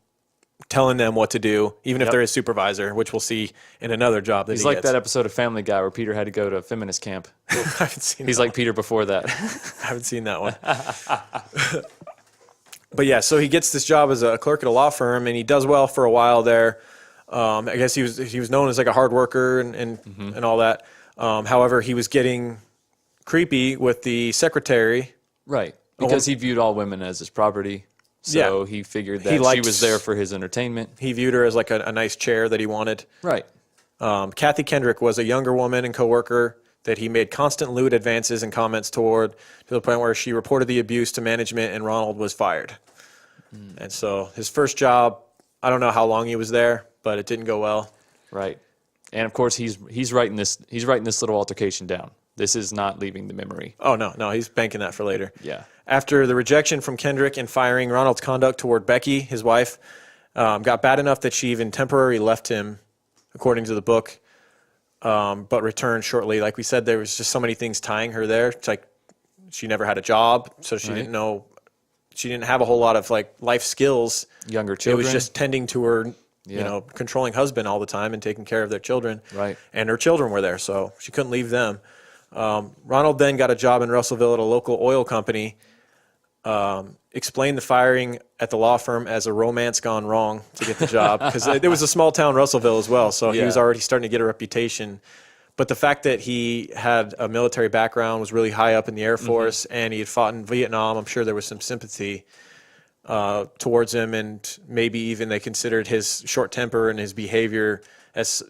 telling them what to do, even if they're his supervisor, which we'll see in another job that he's like that episode of Family Guy where Peter had to go to feminist camp. I haven't seen He's like Peter before that. I haven't seen that one. But yeah, so he gets this job as a clerk at a law firm, and he does well for a while there. I guess he was known as like a hard worker and all that. However, he was getting creepy with the secretary. Right. Because he viewed all women as his property. So he figured that she was there for his entertainment. He viewed her as like a nice chair that he wanted. Right. Kathy Kendrick was a younger woman and coworker that he made constant lewd advances and comments toward, to the point where she reported the abuse to management and Ronald was fired. And so his first job, I don't know how long he was there, but it didn't go well. Right. And of course he's writing this little altercation down. This is not leaving the memory. Oh, no, he's banking that for later. Yeah. After the rejection from Kendrick and firing, Ronald's conduct toward Becky, his wife, got bad enough that she even temporarily left him, according to the book, but returned shortly. Like we said, there was just so many things tying her there. It's like she never had a job, so she didn't know. She didn't have a whole lot of like life skills. Younger children. It was just tending to her, controlling husband all the time and taking care of their children. Right. And her children were there, so she couldn't leave them. Ronald then got a job in Russellville at a local oil company. Explained the firing at the law firm as a romance gone wrong to get the job, because it was a small town, Russellville, as well. So he was already starting to get a reputation. But the fact that he had a military background, was really high up in the Air Force, and he had fought in Vietnam, I'm sure there was some sympathy towards him, and maybe even they considered his short temper and his behavior as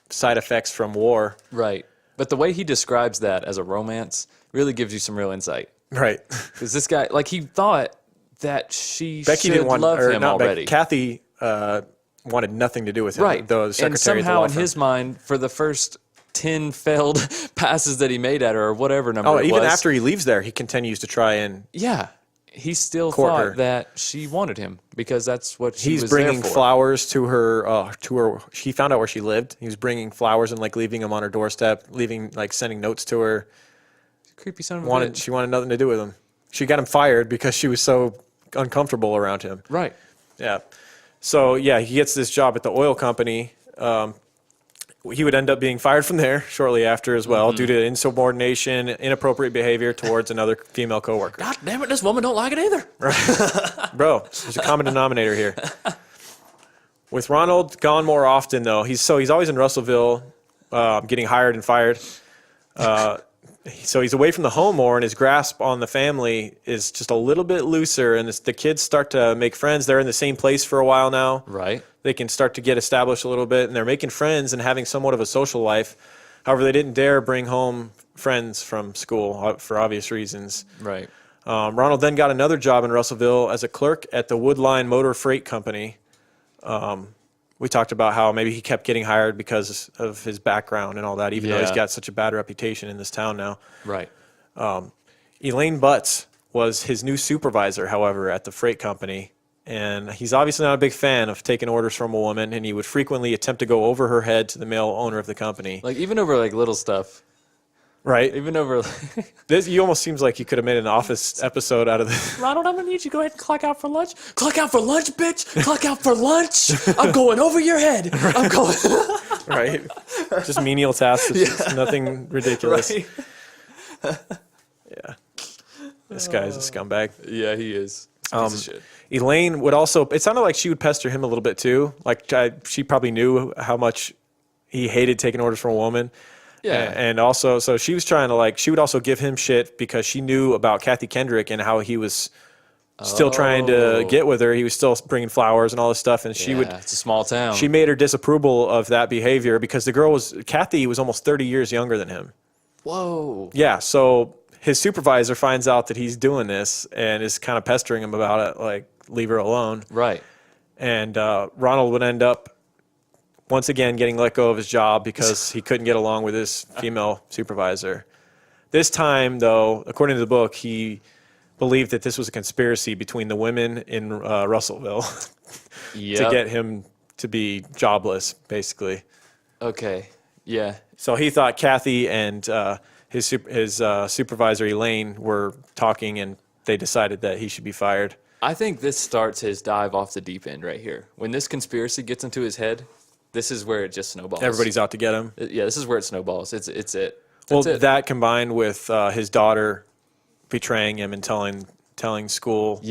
side effects from war. Right. But the way he describes that as a romance really gives you some real insight. Right. Because this guy, like, he thought that Becky didn't love him already. Kathy wanted nothing to do with him. Right. The secretary and somehow at the law in his mind, for the first 10 failed passes that he made at her, or whatever number it was. Even after he leaves there, he continues to try and... Yeah. He still court thought her. that she wanted him, because that's what she was He's bringing there for. flowers to her. She found out where she lived. He was bringing flowers and like leaving them on her doorstep, sending notes to her. Creepy son of a bitch. She wanted nothing to do with him. She got him fired because she was so uncomfortable around him. Right. Yeah. So yeah, he gets this job at the oil company. He would end up being fired from there shortly after as well, due to insubordination, inappropriate behavior towards another female coworker. God damn it, this woman don't like it either. Right. Bro, there's a common denominator here. With Ronald gone more often, though, he's always in Russellville, getting hired and fired. So he's away from the home more, and his grasp on the family is just a little bit looser, and the kids start to make friends. They're in the same place for a while now. Right. They can start to get established a little bit, and they're making friends and having somewhat of a social life. However, they didn't dare bring home friends from school for obvious reasons. Right. Ronald then got another job in Russellville as a clerk at the Woodline Motor Freight Company. We talked about how maybe he kept getting hired because of his background and all that, even though he's got such a bad reputation in this town now. Right. Elaine Butts was his new supervisor, however, at the freight company. And he's obviously not a big fan of taking orders from a woman, and he would frequently attempt to go over her head to the male owner of the company. Like, even over, like, little stuff. Right. Even over... You almost seems like you could have made an Office episode out of this. Ronald, I'm going to need you to go ahead and clock out for lunch. Clock out for lunch, bitch. Clock out for lunch. I'm going over your head. Right. I'm going... Right. Just menial tasks. It's just nothing ridiculous. Right. Yeah. This guy is a scumbag. Yeah, he is. Piece of shit. Elaine would also, it sounded like she would pester him a little bit too. Like she probably knew how much he hated taking orders from a woman. Yeah. And also, so she was trying to like, she would also give him shit because she knew about Kathy Kendrick and how he was still trying to get with her. He was still bringing flowers and all this stuff. And she would, it's a small town. She made her disapproval of that behavior because the girl Kathy was almost 30 years younger than him. Whoa. Yeah. So his supervisor finds out that he's doing this and is kind of pestering him about it. Like, leave her alone. Right. And Ronald would end up once again getting let go of his job because he couldn't get along with his female supervisor. This time, though, according to the book, he believed that this was a conspiracy between the women in Russellville to get him to be jobless, basically. Okay. Yeah. So he thought Kathy and his supervisor, Elaine, were talking, and they decided that he should be fired. I think this starts his dive off the deep end right here. When this conspiracy gets into his head, this is where it just snowballs. Everybody's out to get him. Yeah, this is where it snowballs. It's it. That combined with his daughter betraying him and telling school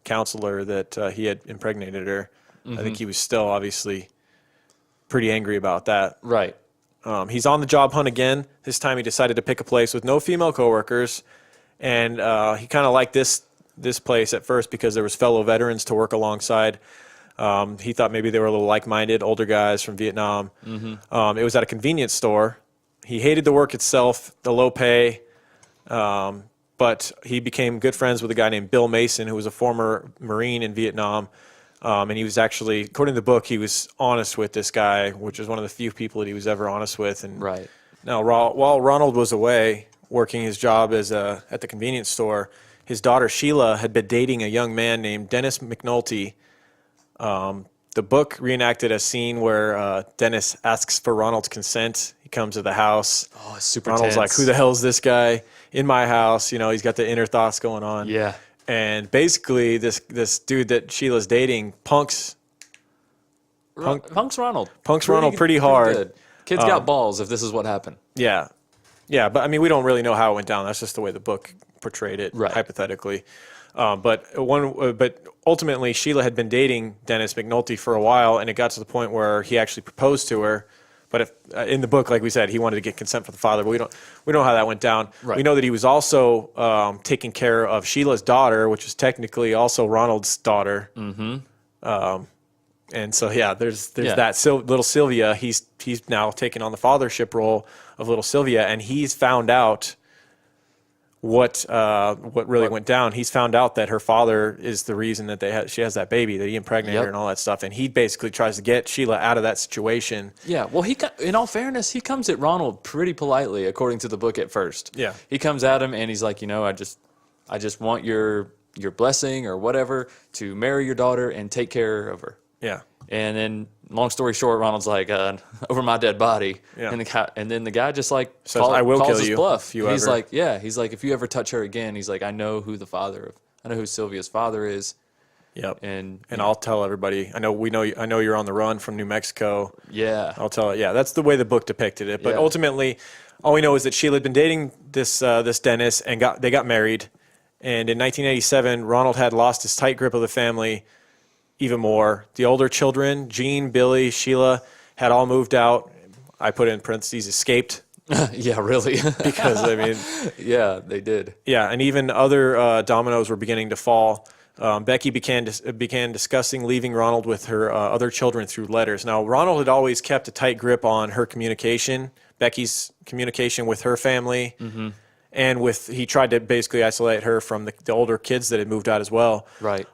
counselor that he had impregnated her. Mm-hmm. I think he was still obviously pretty angry about that. Right. He's on the job hunt again. This time he decided to pick a place with no female coworkers, and he kind of liked this place at first because there was fellow veterans to work alongside. He thought maybe they were a little like-minded, older guys from Vietnam. Mm-hmm. It was at a convenience store. He hated the work itself, the low pay, but he became good friends with a guy named Bill Mason, who was a former Marine in Vietnam. And he was actually, according to the book, he was honest with this guy, which was one of the few people that he was ever honest with. And right. Now, while Ronald was away working his job at the convenience store, his daughter Sheila had been dating a young man named Dennis McNulty. The book reenacted a scene where Dennis asks for Ronald's consent. He comes to the house. Oh, it's super Ronald's tense. like, who the hell is this guy in my house? You know, he's got the inner thoughts going on. Yeah. And basically, this dude that Sheila's dating punks Ronald. Punks Ronald pretty hard. Good. Kid's got balls if this is what happened. Yeah. Yeah, but I mean, we don't really know how it went down. That's just the way the book portrayed it, right. Hypothetically. But ultimately, Sheila had been dating Dennis McNulty for a while, and it got to the point where he actually proposed to her. But in the book, like we said, he wanted to get consent from the father, but we don't know how that went down. Right. We know that he was also taking care of Sheila's daughter, which was technically also Ronald's daughter. Mm-hmm. And so there's that little Sylvia. He's now taken on the fathership role of little Sylvia, and he's found out what really went down. He's found out that her father is the reason that she has that baby, that he impregnated her and all that stuff. And he basically tries to get Sheila out of that situation. Yeah. Well, in all fairness, he comes at Ronald pretty politely, according to the book at first. Yeah. He comes at him and he's like, I just want your blessing or whatever to marry your daughter and take care of her. Yeah. And then, long story short, Ronald's like, over my dead body. Yeah. And then the guy just like says, I will calls kill his you bluff. He's like, if you ever touch her again, he's like, I know who Sylvia's father is. Yep. And I'll tell everybody. I know you're on the run from New Mexico. Yeah. I'll tell it. Yeah, that's the way the book depicted it. But ultimately, all we know is that Sheila had been dating this Dennis, and they got married. And in 1987, Ronald had lost his tight grip of the family even more. The older children, Jean, Billy, Sheila, had all moved out. I put in parentheses, escaped. Yeah, really. Because, I mean... Yeah, they did. Yeah, and even other dominoes were beginning to fall. Becky began discussing leaving Ronald with her other children through letters. Now, Ronald had always kept a tight grip on her communication, Becky's communication with her family, and he tried to basically isolate her from the older kids that had moved out as well. Right.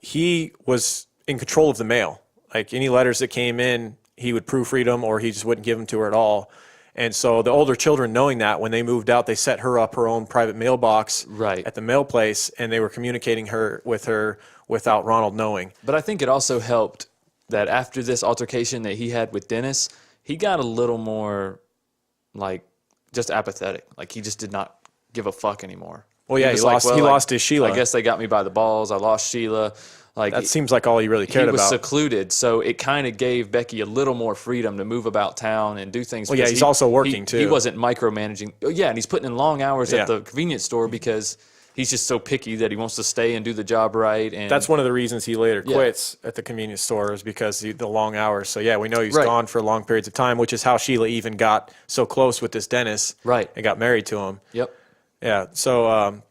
He was in control of the mail. Like, any letters that came in, he would proofread them, or he just wouldn't give them to her at all. And so the older children, knowing that, when they moved out, they set her up her own private mailbox at the mail place, and they were communicating with her without Ronald knowing. But I think it also helped that after this altercation that he had with Dennis, he got a little more, like, just apathetic. Like, he just did not give a fuck anymore. Well, yeah, he lost his Sheila. I guess they got me by the balls. I lost Sheila. Like, that seems like all he really cared about. He was secluded, so it kind of gave Becky a little more freedom to move about town and do things. Well, he's also working, too. He wasn't micromanaging. Yeah, and he's putting in long hours at the convenience store because he's just so picky that he wants to stay and do the job right. And that's one of the reasons he later quits at the convenience store, is because the long hours. So yeah, we know he's gone for long periods of time, which is how Sheila even got so close with this dentist, and got married to him. Yeah. So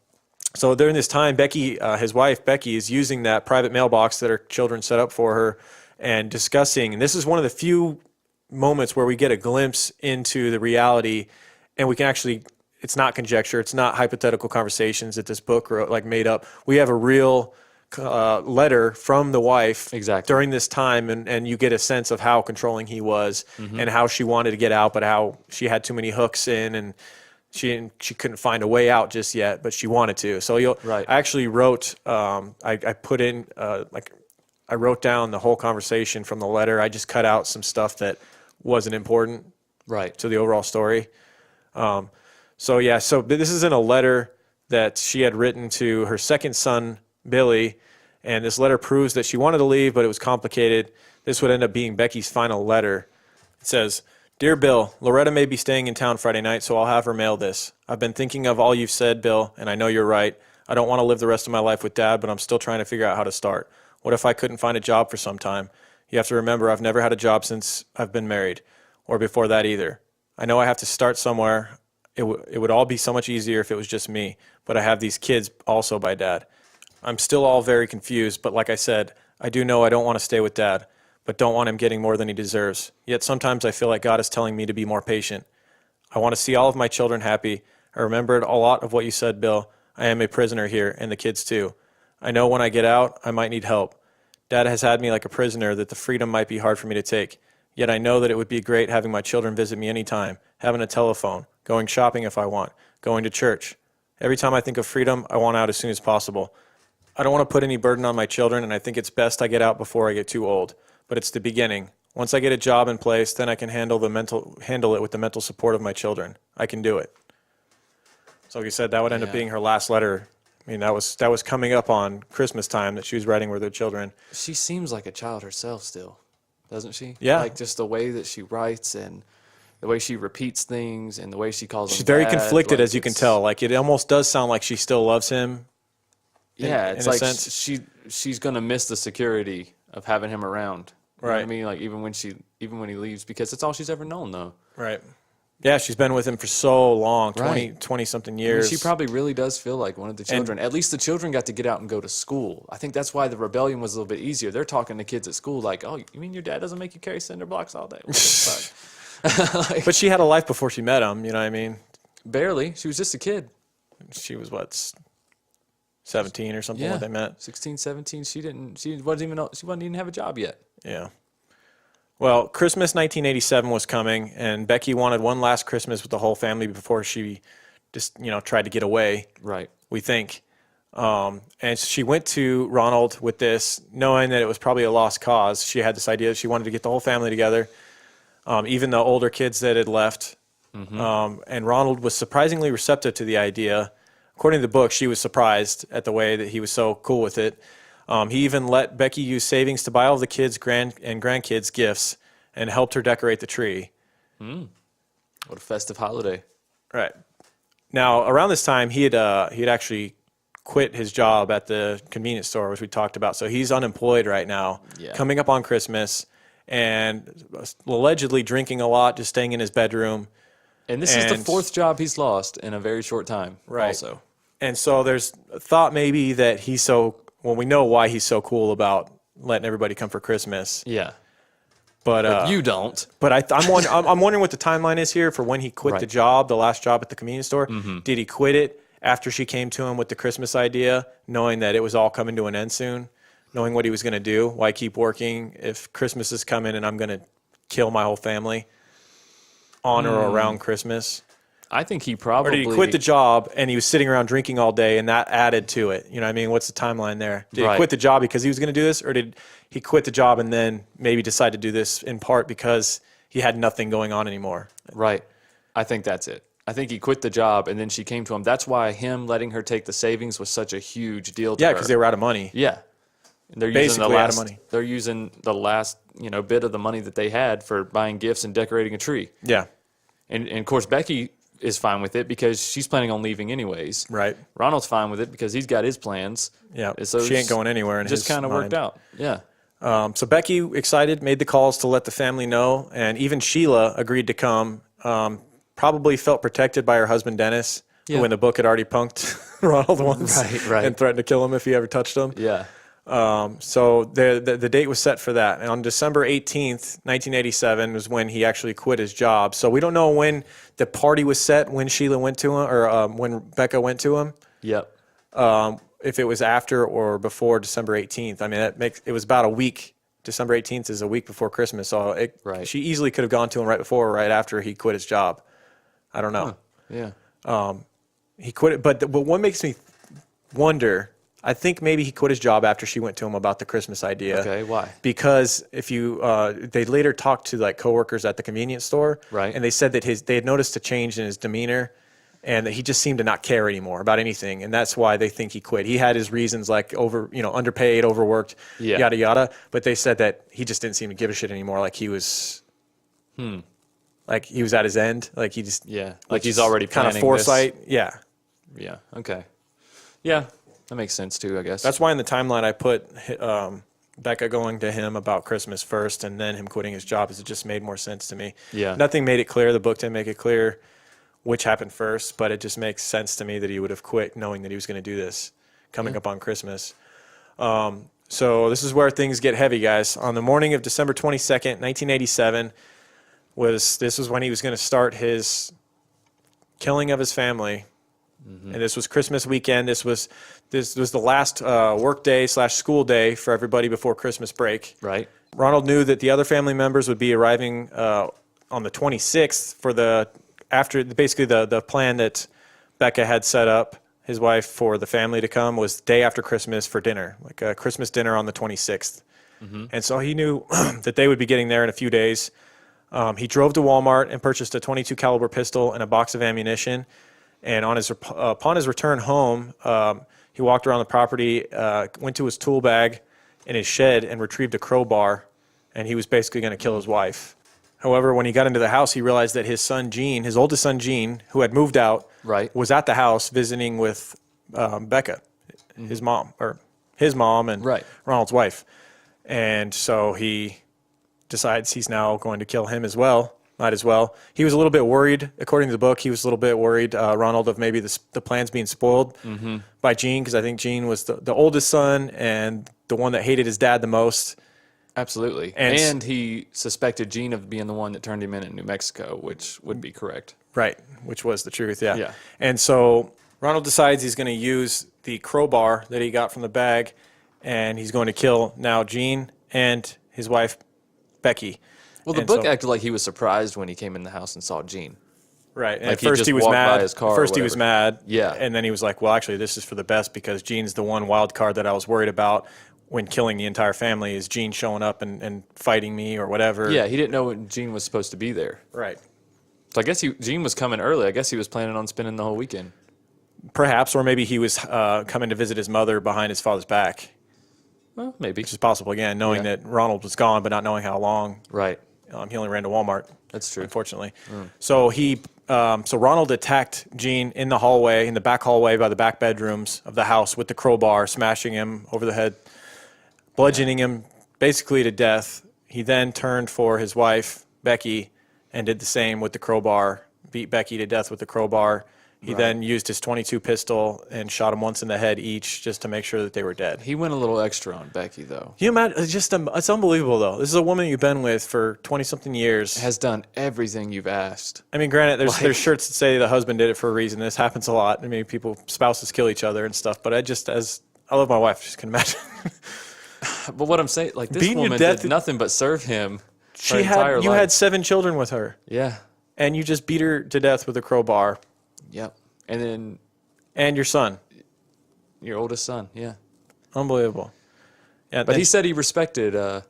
during this time, Becky, his wife Becky, is using that private mailbox that her children set up for her, and discussing. And this is one of the few moments where we get a glimpse into the reality, and we can actually. It's not conjecture. It's not hypothetical conversations that this book wrote, like made up. We have a real letter from the wife during this time, and you get a sense of how controlling he was, and how she wanted to get out, but how she had too many hooks in, and she couldn't find a way out just yet, but she wanted to. So I actually wrote, I put in, I wrote down the whole conversation from the letter. I just cut out some stuff that wasn't important to the overall story. So this is in a letter that she had written to her second son, Billy, and this letter proves that she wanted to leave, but it was complicated. This would end up being Becky's final letter. It says, "Dear Bill, Loretta may be staying in town Friday night, so I'll have her mail this. I've been thinking of all you've said, Bill, and I know you're right. I don't want to live the rest of my life with Dad, but I'm still trying to figure out how to start. What if I couldn't find a job for some time? You have to remember I've never had a job since I've been married, or before that either. I know I have to start somewhere. It would all be so much easier if it was just me, but I have these kids also by Dad. I'm still all very confused, but like I said, I do know I don't want to stay with Dad, but don't want him getting more than he deserves. Yet sometimes I feel like God is telling me to be more patient. I want to see all of my children happy. I remembered a lot of what you said, Bill. I am a prisoner here, and the kids too. I know when I get out, I might need help. Dad has had me like a prisoner, that the freedom might be hard for me to take. Yet I know that it would be great having my children visit me anytime, having a telephone, going shopping if I want, going to church. Every time I think of freedom, I want out as soon as possible. I don't want to put any burden on my children, and I think it's best I get out before I get too old. But it's the beginning. Once I get a job in place, then I can handle it with the mental support of my children. I can do it." So like you said, that would end up being her last letter. I mean, that was coming up on Christmas time that she was writing with her children. She seems like a child herself still, doesn't she? Yeah. Like just the way that she writes and the way she repeats things and the way she calls him She's very Dad, conflicted, like as you can tell. Like, it almost does sound like she still loves him. It's like she's gonna miss the security of having him around. You know what I mean? Like even when he leaves, because it's all she's ever known, though. Right. Yeah, she's been with him for so long, 20 something years. I mean, she probably really does feel like one of the children. At least the children got to get out and go to school. I think that's why the rebellion was a little bit easier. They're talking to kids at school like, "Oh, you mean your dad doesn't make you carry cinder blocks all day?" But she had a life before she met him, you know what I mean? Barely. She was just a kid. She was, 17 or something when they met? 16, 17. She wasn't even have a job yet. Yeah. Well, Christmas 1987 was coming, and Becky wanted one last Christmas with the whole family before she just, tried to get away. Right. We think. And she went to Ronald with this, knowing that it was probably a lost cause. She had this idea that she wanted to get the whole family together, even the older kids that had left. And Ronald was surprisingly receptive to the idea. According to the book, she was surprised at the way that he was so cool with it. He even let Becky use savings to buy all the kids' and grandkids gifts and helped her decorate the tree. What a festive holiday. Right. Now, around this time, he had actually quit his job at the convenience store, which we talked about. So he's unemployed right now, coming up on Christmas, and allegedly drinking a lot, just staying in his bedroom. And this is the fourth job he's lost in a very short time. Right. Also. And so there's a thought maybe that we know why he's so cool about letting everybody come for Christmas. Yeah. But you don't. But I'm wondering what the timeline is here for when he quit the job, the last job at the convenience store. Did he quit it after she came to him with the Christmas idea, knowing that it was all coming to an end soon, knowing what he was going to do? Why keep working if Christmas is coming and I'm going to kill my whole family on or around Christmas? I think he probably... Or did he quit the job and he was sitting around drinking all day and that added to it? You know what I mean? What's the timeline there? Did he quit the job because he was going to do this? Or did he quit the job and then maybe decide to do this in part because he had nothing going on anymore? Right. I think that's it. I think he quit the job and then she came to him. That's why him letting her take the savings was such a huge deal to her. Yeah, because they were out of money. Yeah. They're basically out of money. They're using the last bit of the money that they had for buying gifts and decorating a tree. Yeah. And of course, Becky is fine with it because she's planning on leaving anyways. Right. Ronald's fine with it because he's got his plans. Yeah. So she ain't going anywhere. In just kind of worked out. Yeah. So Becky, excited, made the calls to let the family know, and even Sheila agreed to come. Probably felt protected by her husband Dennis, who in the book had already punked Ronald once, right, and threatened to kill him if he ever touched him. Yeah. So the date was set for that, and on December 18th, 1987, was when he actually quit his job. So we don't know when the party was set, when Sheila went to him, or when Becca went to him. Yep. If it was after or before December 18th. I mean, it was about a week. December 18th is a week before Christmas, so she easily could have gone to him right before or right after he quit his job. I don't know. Yeah. He quit it, but what makes me wonder, I think maybe he quit his job after she went to him about the Christmas idea. Okay, why? Because if you, they later talked to like coworkers at the convenience store, right? And they said that they had noticed a change in his demeanor, and that he just seemed to not care anymore about anything, and that's why they think he quit. He had his reasons, like underpaid, overworked, yada yada. But they said that he just didn't seem to give a shit anymore. Like he was, like he was at his end. Like he just, like he's already kind of foresight. Yeah. Okay. Yeah, that makes sense too, I guess. That's why in the timeline I put Becca going to him about Christmas first, and then him quitting his job, because it just made more sense to me. Yeah. Nothing made it clear. The book didn't make it clear which happened first, but it just makes sense to me that he would have quit knowing that he was going to do this coming up on Christmas. So this is where things get heavy, guys. On the morning of December 22nd, 1987, this was when he was going to start his killing of his family. And this was Christmas weekend. This was the last work day / school day for everybody before Christmas break. Right. Ronald knew that the other family members would be arriving on the 26th for the plan that Becca had set up, his wife, for the family to come, was day after Christmas for dinner, like a Christmas dinner on the 26th. And so he knew that they would be getting there in a few days. He drove to Walmart and purchased a .22 caliber pistol and a box of ammunition. And upon his return home, he walked around the property, went to his tool bag in his shed and retrieved a crowbar, and he was basically going to kill his wife. However, when he got into the house, he realized that his son, Gene, his oldest son, Gene, who had moved out, was at the house visiting with Becca, his mom and Ronald's wife. And so he decides he's now going to kill him as well. Might as well. He was a little bit worried, according to the book. He was a little bit worried, Ronald, of maybe the plans being spoiled by Gene, because I think Gene was the oldest son and the one that hated his dad the most. Absolutely. And he suspected Gene of being the one that turned him in New Mexico, which would be correct. Right, which was the truth, yeah. And so Ronald decides he's going to use the crowbar that he got from the bag, and he's going to kill now Gene and his wife, Becky. Well, the book acted like he was surprised when he came in the house and saw Gene. Right. And like at first he was mad. He was mad. Yeah. And then he was like, well, actually, this is for the best, because Gene's the one wild card that I was worried about when killing the entire family, is Gene showing up and fighting me or whatever. Yeah, he didn't know when Gene was supposed to be there. Right. So I guess Gene was coming early. I guess he was planning on spending the whole weekend. Perhaps, or maybe he was coming to visit his mother behind his father's back. Well, maybe. Which is possible, again, knowing that Ronald was gone, but not knowing how long. Right. He only ran to Walmart. That's true. Unfortunately. So so Ronald attacked Gene in the back hallway by the back bedrooms of the house with the crowbar, smashing him over the head, bludgeoning him basically to death. He then turned for his wife, Becky, and did the same with the crowbar, beat Becky to death with the crowbar. He then used his .22 pistol and shot him once in the head each, just to make sure that they were dead. He went a little extra on Becky, though. You imagine, it's unbelievable, though. This is a woman you've been with for 20-something years. Has done everything you've asked. I mean, granted, there's shirts that say the husband did it for a reason. This happens a lot. I mean, spouses kill each other and stuff. But I love my wife, I just can imagine. But what I'm saying, like, this woman did nothing but serve him her entire life. You had 7 children with her. Yeah. And you just beat her to death with a crowbar. Yep. And your son. Your oldest son, yeah. Unbelievable. Yeah, but he said he respected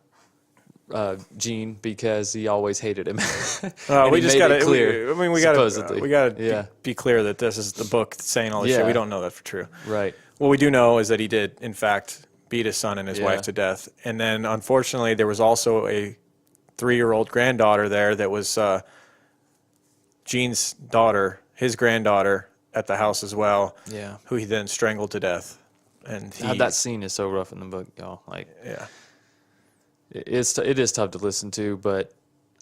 Gene because he always hated him. We just got to clear. we got to be clear that this is the book saying all this shit. We don't know that for true. Right. What we do know is that he did, in fact, beat his son and his wife to death. And then, unfortunately, there was also a 3-year-old granddaughter there that was Gene's daughter, his granddaughter at the house as well. Yeah. Who he then strangled to death. And that scene is so rough in the book, y'all. Like, yeah, it is tough to listen to, but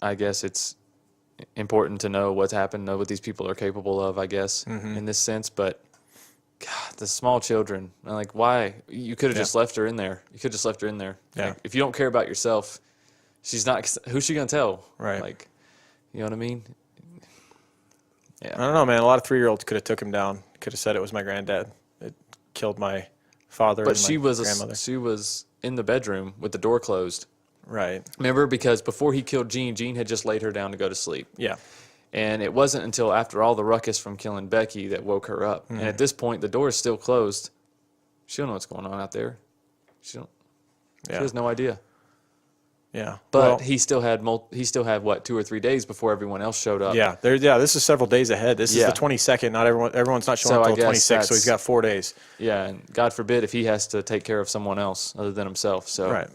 I guess it's important to know what's happened, know what these people are capable of, I guess, in this sense. But God, the small children, like, why? You could have just left her in there. You could have just left her in there. Yeah. Like, if you don't care about yourself, she's not. Who's she gonna tell? Right. Like, you know what I mean? Yeah. I don't know, man. A lot of 3-year-olds could have took him down. Could have said it was my granddad. It killed my father. But and she my was grandmother. she was in the bedroom with the door closed. Right. Remember, because before he killed Jean had just laid her down to go to sleep. Yeah. And it wasn't until after all the ruckus from killing Becky that woke her up. And at this point, the door is still closed. She don't know what's going on out there. She has no idea. Yeah. But he still had what, 2 or 3 days before everyone else showed up. Yeah. This is several days ahead. This is the 22nd. Not everyone's not showing up until the 26th, so he's got 4 days. Yeah, and God forbid if he has to take care of someone else other than himself. So Right.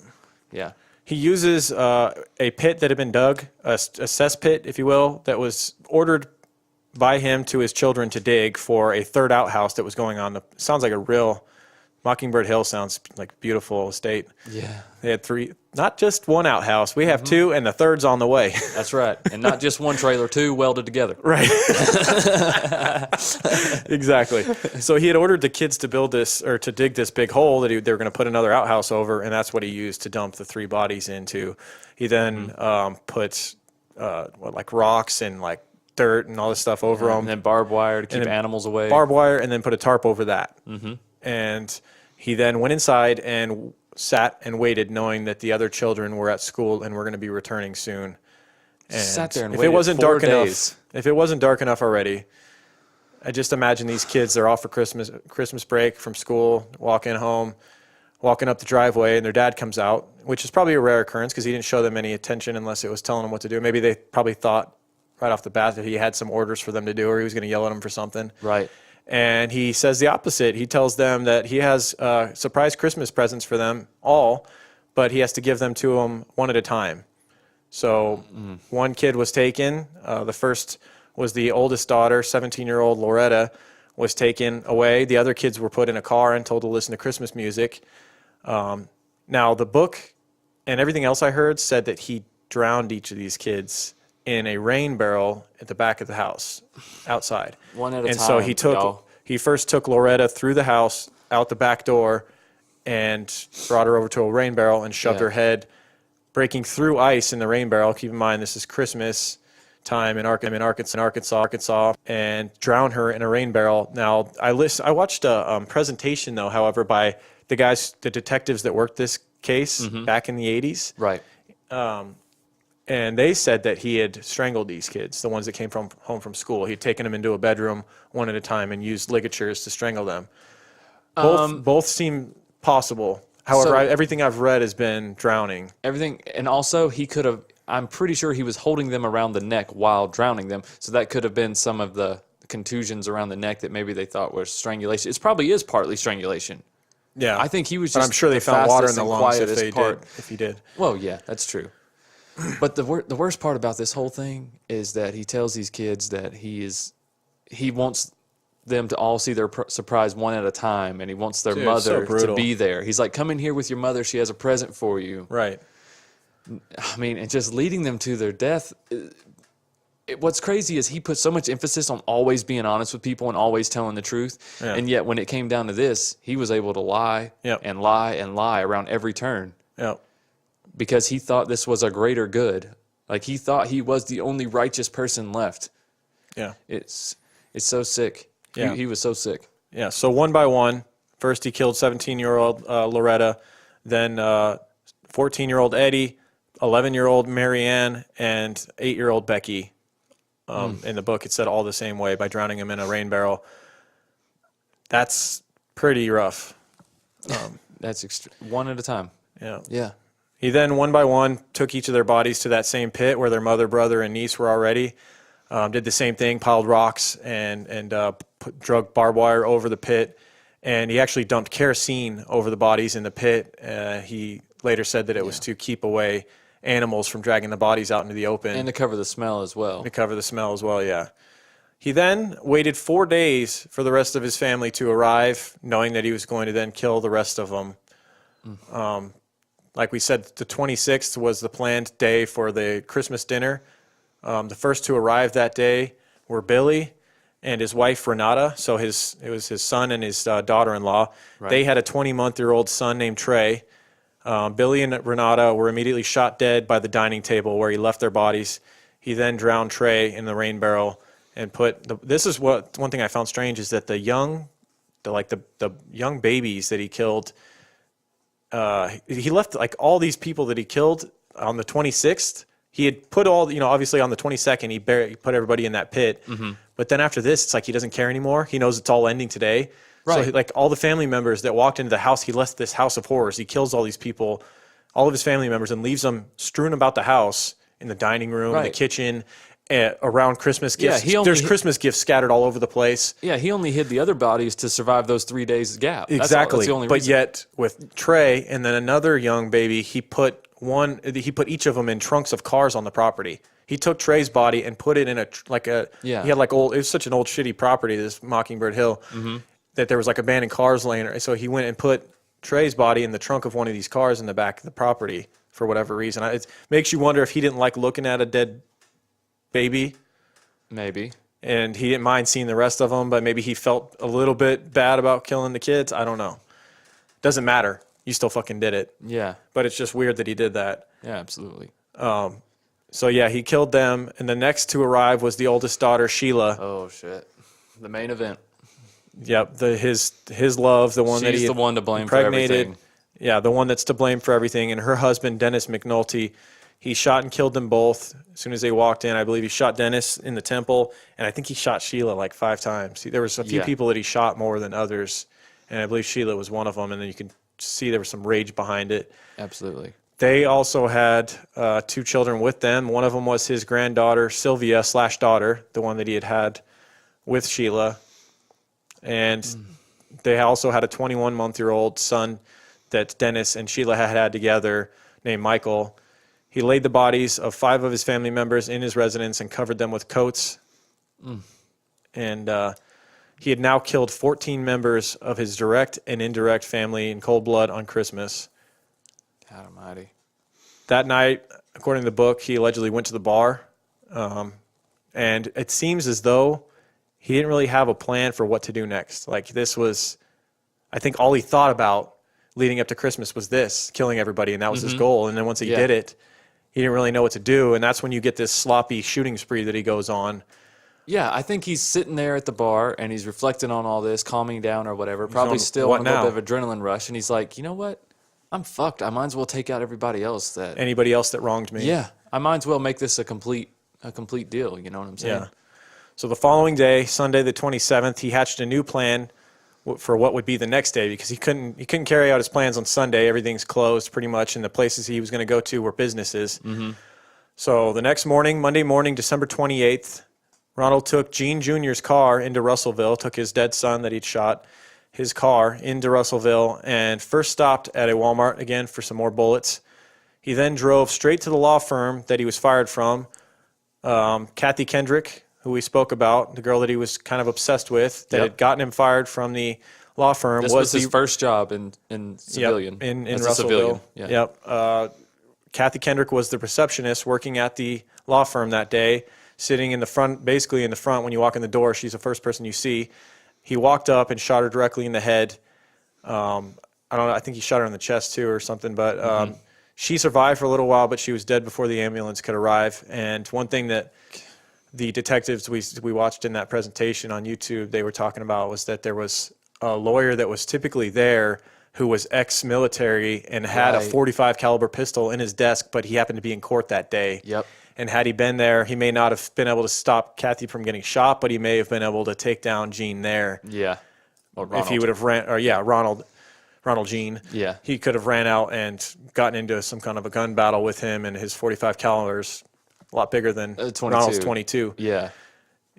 Yeah. He uses a pit that had been dug, a cesspit, if you will, that was ordered by him to his children to dig for a third outhouse that was going on. Sounds like a real Mockingbird Hill sounds like beautiful estate. Yeah. They had 3, not just one outhouse. We have 2, and the third's on the way. That's right. And not just one trailer, 2 welded together. Right. Exactly. So he had ordered the kids to build this, or to dig this big hole that they were going to put another outhouse over, and that's what he used to dump the 3 bodies into. He then put like rocks and like dirt and all this stuff over them. And then barbed wire to keep animals away. Barbed wire, and then put a tarp over that. Mm-hmm. And he then went inside and sat and waited, knowing that the other children were at school and were going to be returning soon. And sat there and if waited it wasn't 4 dark days. enough, if it wasn't dark enough already, I just imagine these kids, they're off for Christmas break from school, walking home, walking up the driveway, and their dad comes out, which is probably a rare occurrence because he didn't show them any attention unless it was telling them what to do. Maybe they probably thought right off the bat that he had some orders for them to do, or he was going to yell at them for something. Right. And he says the opposite. He tells them that he has surprise Christmas presents for them all, but he has to give them to them one at a time. So one kid was taken. The first was the oldest daughter, 17-year-old Loretta, was taken away. The other kids were put in a car and told to listen to Christmas music. Now, the book and everything else I heard said that he drowned each of these kids in a rain barrel at the back of the house, outside. One at a time. And so he first took Loretta through the house, out the back door, and brought her over to a rain barrel and shoved her head, breaking through ice in the rain barrel. Keep in mind, this is Christmas time in Arkansas, and drowned her in a rain barrel. Now, I watched a presentation, though, however, by the detectives that worked this case back in the 80s. Right. And they said that he had strangled these kids, the ones that came home from school. He'd taken them into a bedroom one at a time and used ligatures to strangle them. Both seem possible. However, everything I've read has been drowning. Everything, and also he could have, I'm pretty sure he was holding them around the neck while drowning them. So that could have been some of the contusions around the neck that maybe they thought was strangulation. It probably is partly strangulation. Yeah. I think he was But just I'm sure they found water in the lungs if he did. Well, yeah, that's true. But the worst part about this whole thing is that he tells these kids that he wants them to all see their surprise one at a time, and he wants their mother to be there. He's like, come in here with your mother. She has a present for you. Right. I mean, and just leading them to their death. What's crazy is he put so much emphasis on always being honest with people and always telling the truth. Yeah. And yet when it came down to this, he was able to lie and lie and lie around every turn. Yep. Because he thought this was a greater good. Like, he thought he was the only righteous person left. Yeah. It's so sick. Yeah. He was so sick. Yeah, so one by one, first he killed 17-year-old Loretta, then 14-year-old Eddie, 11-year-old Marianne, and 8-year-old Becky. In the book, it said all the same way, by drowning him in a rain barrel. That's pretty rough. That's one at a time. Yeah. Yeah. He then, one by one, took each of their bodies to that same pit where their mother, brother, and niece were already. Did the same thing, piled rocks and drug barbed wire over the pit. And he actually dumped kerosene over the bodies in the pit. He later said that it was to keep away animals from dragging the bodies out into the open. And to cover the smell as well. To cover the smell as well, yeah. He then waited 4 days for the rest of his family to arrive, knowing that he was going to then kill the rest of them. Like we said, the 26th was the planned day for the Christmas dinner. The first to arrive that day were Billy and his wife Renata. So it was his son and his daughter-in-law. Right. They had a 20-month-old son named Trey. Billy and Renata were immediately shot dead by the dining table where he left their bodies. He then drowned Trey in the rain barrel and this is what one thing I found strange is that the young babies that he killed, he left like all these people that he killed on the 26th. He had put obviously on the 22nd, he put everybody in that pit. Mm-hmm. But then after this, it's like he doesn't care anymore. He knows it's all ending today. Right. So like all the family members that walked into the house, he left this house of horrors. He kills all these people, all of his family members, and leaves them strewn about the house, in the dining room, in the kitchen, around Christmas gifts. Yeah, there's Christmas gifts scattered all over the place. Yeah, he only hid the other bodies to survive those 3 days gap. Exactly. That's the only but reason. Yet with Trey and then another young baby, he put each of them in trunks of cars on the property. He took Trey's body and put it in he had like it was such an old shitty property, this Mockingbird Hill, that there was like abandoned cars laying there. So he went and put Trey's body in the trunk of one of these cars in the back of the property for whatever reason. It makes you wonder if he didn't like looking at a dead baby. Maybe. And he didn't mind seeing the rest of them, but maybe he felt a little bit bad about killing the kids. I don't know. Doesn't matter. You still fucking did it. Yeah. But it's just weird that he did that. Yeah, absolutely. So yeah, he killed them, and the next to arrive was the oldest daughter, Sheila. Oh shit. The main event. Yep, his love, the one that he She's the one to blame for everything. Yeah, the one that's to blame for everything. And her husband, Dennis McNulty, he shot and killed them both as soon as they walked in. I believe he shot Dennis in the temple, and I think he shot Sheila like 5 times. There was a few people that he shot more than others, and I believe Sheila was one of them. And then you can see there was some rage behind it. Absolutely. They also had 2 children with them. One of them was his granddaughter, Sylvia / daughter, the one that he had with Sheila. And they also had a 21-month-old son that Dennis and Sheila had together named Michael. He laid the bodies of 5 of his family members in his residence and covered them with coats. And he had now killed 14 members of his direct and indirect family in cold blood on Christmas. God almighty. That night, according to the book, he allegedly went to the bar. And it seems as though he didn't really have a plan for what to do next. Like this was, I think all he thought about leading up to Christmas was this, killing everybody, and that was his goal. And then once he did it, he didn't really know what to do. And that's when you get this sloppy shooting spree that he goes on. Yeah, I think he's sitting there at the bar and he's reflecting on all this, calming down or whatever, probably still on a little bit of adrenaline rush. And he's like, you know what? I'm fucked. I might as well take out everybody else anybody else that wronged me. Yeah, I might as well make this a complete deal. You know what I'm saying? Yeah. So the following day, Sunday the 27th, he hatched a new plan for what would be the next day because he couldn't carry out his plans on Sunday. Everything's closed pretty much, and the places he was going to go to were businesses. So the next morning, Monday morning, December 28th, Ronald took Gene Jr.'s car into Russellville, took his dead son that he'd shot, his car into Russellville, and first stopped at a Walmart again for some more bullets. He then drove straight to the law firm that he was fired from. Kathy Kendrick, who we spoke about, the girl that he was kind of obsessed with, that had gotten him fired from the law firm. This was his first job in civilian. In Russellville. Yeah. Kathy Kendrick was the receptionist working at the law firm that day, sitting in the front, basically in the front when you walk in the door. She's the first person you see. He walked up and shot her directly in the head. I don't know, I think he shot her in the chest too or something, but she survived for a little while, but she was dead before the ambulance could arrive. And one thing that the detectives we watched in that presentation on YouTube, they were talking about was that there was a lawyer that was typically there who was ex-military and had a .45 caliber pistol in his desk, but he happened to be in court that day. Yep. And had he been there, he may not have been able to stop Kathy from getting shot, but he may have been able to take down Gene there. Yeah. Or if he would have Ronald Gene. Yeah. He could have ran out and gotten into some kind of a gun battle with him, and his .45 calibers a lot bigger than 22. Ronald's 22. Yeah.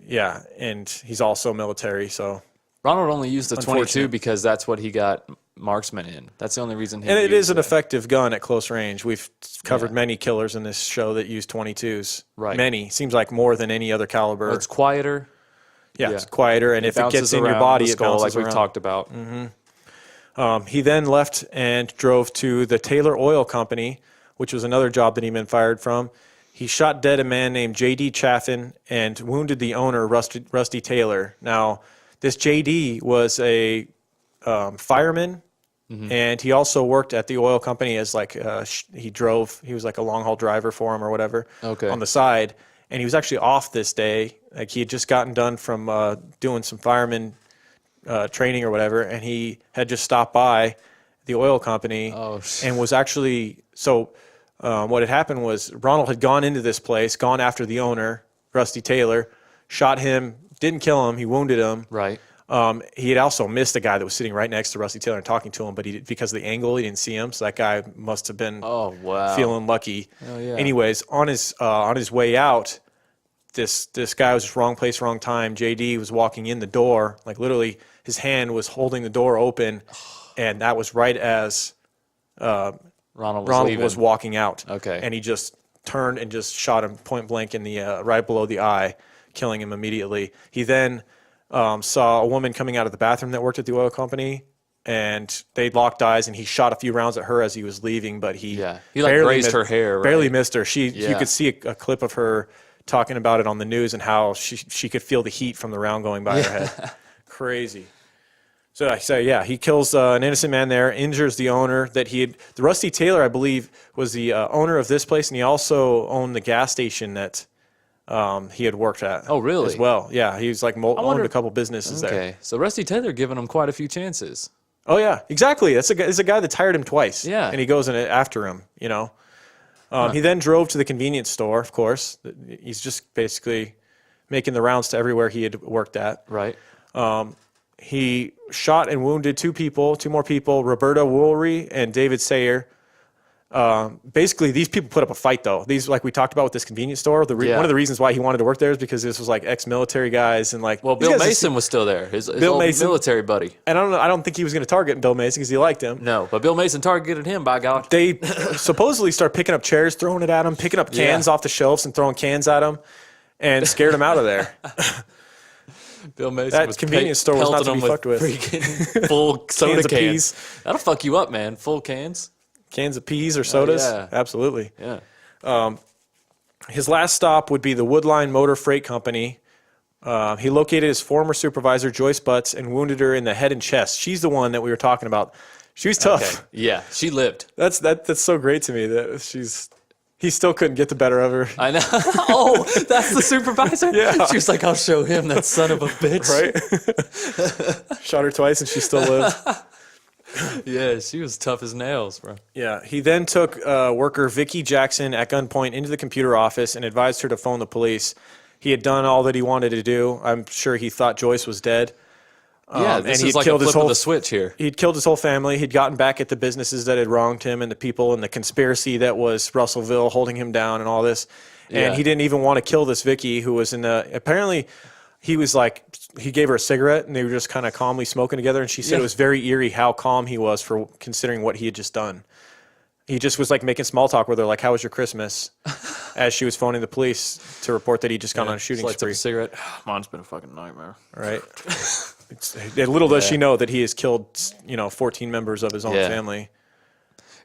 Yeah, and he's also military, so. Ronald only used the 22 because that's what he got marksman in. That's the only reason he And it is an effective gun at close range. We've covered many killers in this show that use 22s. Right. Many. Seems like more than any other caliber. It's quieter. Yeah, it's quieter, and if it gets in your around body, the it skull, bounces like we've around. talked about. He then left and drove to the Taylor Oil Company, which was another job that he'd been fired from. He shot dead a man named J.D. Chaffin and wounded the owner, Rusty Taylor. Now, this J.D. was a fireman, and he also worked at the oil company as like he was like a long haul driver for him or whatever on the side. And he was actually off this day. Like he had just gotten done from doing some fireman training or whatever, and he had just stopped by the oil company and was actually what had happened was Ronald had gone into this place, gone after the owner, Rusty Taylor, shot him, didn't kill him, he wounded him. Right. He had also missed a guy that was sitting right next to Rusty Taylor and talking to him, but because of the angle, he didn't see him. So that guy must have been feeling lucky. Oh, yeah. Anyways, on his way out, this guy was just wrong place, wrong time. JD was walking in the door, like literally his hand was holding the door open, and that was right as Ronald was walking out. Okay. And he just turned and just shot him point blank in the right below the eye, killing him immediately. He then saw a woman coming out of the bathroom that worked at the oil company, and they locked eyes, and he shot a few rounds at her as he was leaving, but he like grazed her hair, right? Barely missed her. You could see a clip of her talking about it on the news and how she could feel the heat from the round going by her head. Crazy. So I say, yeah, he kills an innocent man there, injures the owner that the Rusty Taylor, I believe, was the owner of this place, and he also owned the gas station that he had worked at. Oh, really? As well. Yeah, he was like owned a couple businesses there. Okay, so Rusty Taylor giving him quite a few chances. Oh, yeah, exactly. It's a guy that's hired him twice. Yeah. And he goes in after him, you know. He then drove to the convenience store, of course. He's just basically making the rounds to everywhere he had worked at. Right. He shot and wounded two more people, Roberta Woolry and David Sayer. Basically, these people put up a fight, though. These, like we talked about with this convenience store, one of the reasons why he wanted to work there is because this was like ex-military guys and like. Well, Bill Mason was still there, his old military buddy. And I don't think he was going to target Bill Mason because he liked him. No, but Bill Mason targeted him, by God. They supposedly start picking up chairs, throwing it at him, picking up cans off the shelves and throwing cans at him, and scared him out of there. Bill Mason was convenience store was not to be fucked with. Freaking full soda cans. That'll fuck you up, man. Full cans. Cans of peas or sodas? Yeah. Absolutely. Yeah. His last stop would be the Woodline Motor Freight Company. He located his former supervisor, Joyce Butts, and wounded her in the head and chest. She's the one that we were talking about. She was tough. Okay. Yeah, she lived. That's so great to me that he still couldn't get the better of her. I know. Oh, that's the supervisor? Yeah. She was like, I'll show him, that son of a bitch. Right? Shot her twice and she still lived. Yeah, she was tough as nails, bro. Yeah. He then took worker Vicky Jackson at gunpoint into the computer office and advised her to phone the police. He had done all that he wanted to do. I'm sure he thought Joyce was dead. Yeah, this is like a flip of the switch here. He'd killed his whole family. He'd gotten back at the businesses that had wronged him and the people and the conspiracy that was Russellville holding him down and all this. And he didn't even want to kill this Vicky who was apparently he was like, he gave her a cigarette and they were just kind of calmly smoking together. And she said it was very eerie how calm he was for considering what he had just done. He just was like making small talk with her, like, how was your Christmas? As she was phoning the police to report that he'd just gone on a shooting spree. A cigarette. Mine's been a fucking nightmare. Right. Little does she know that he has killed, 14 members of his own family.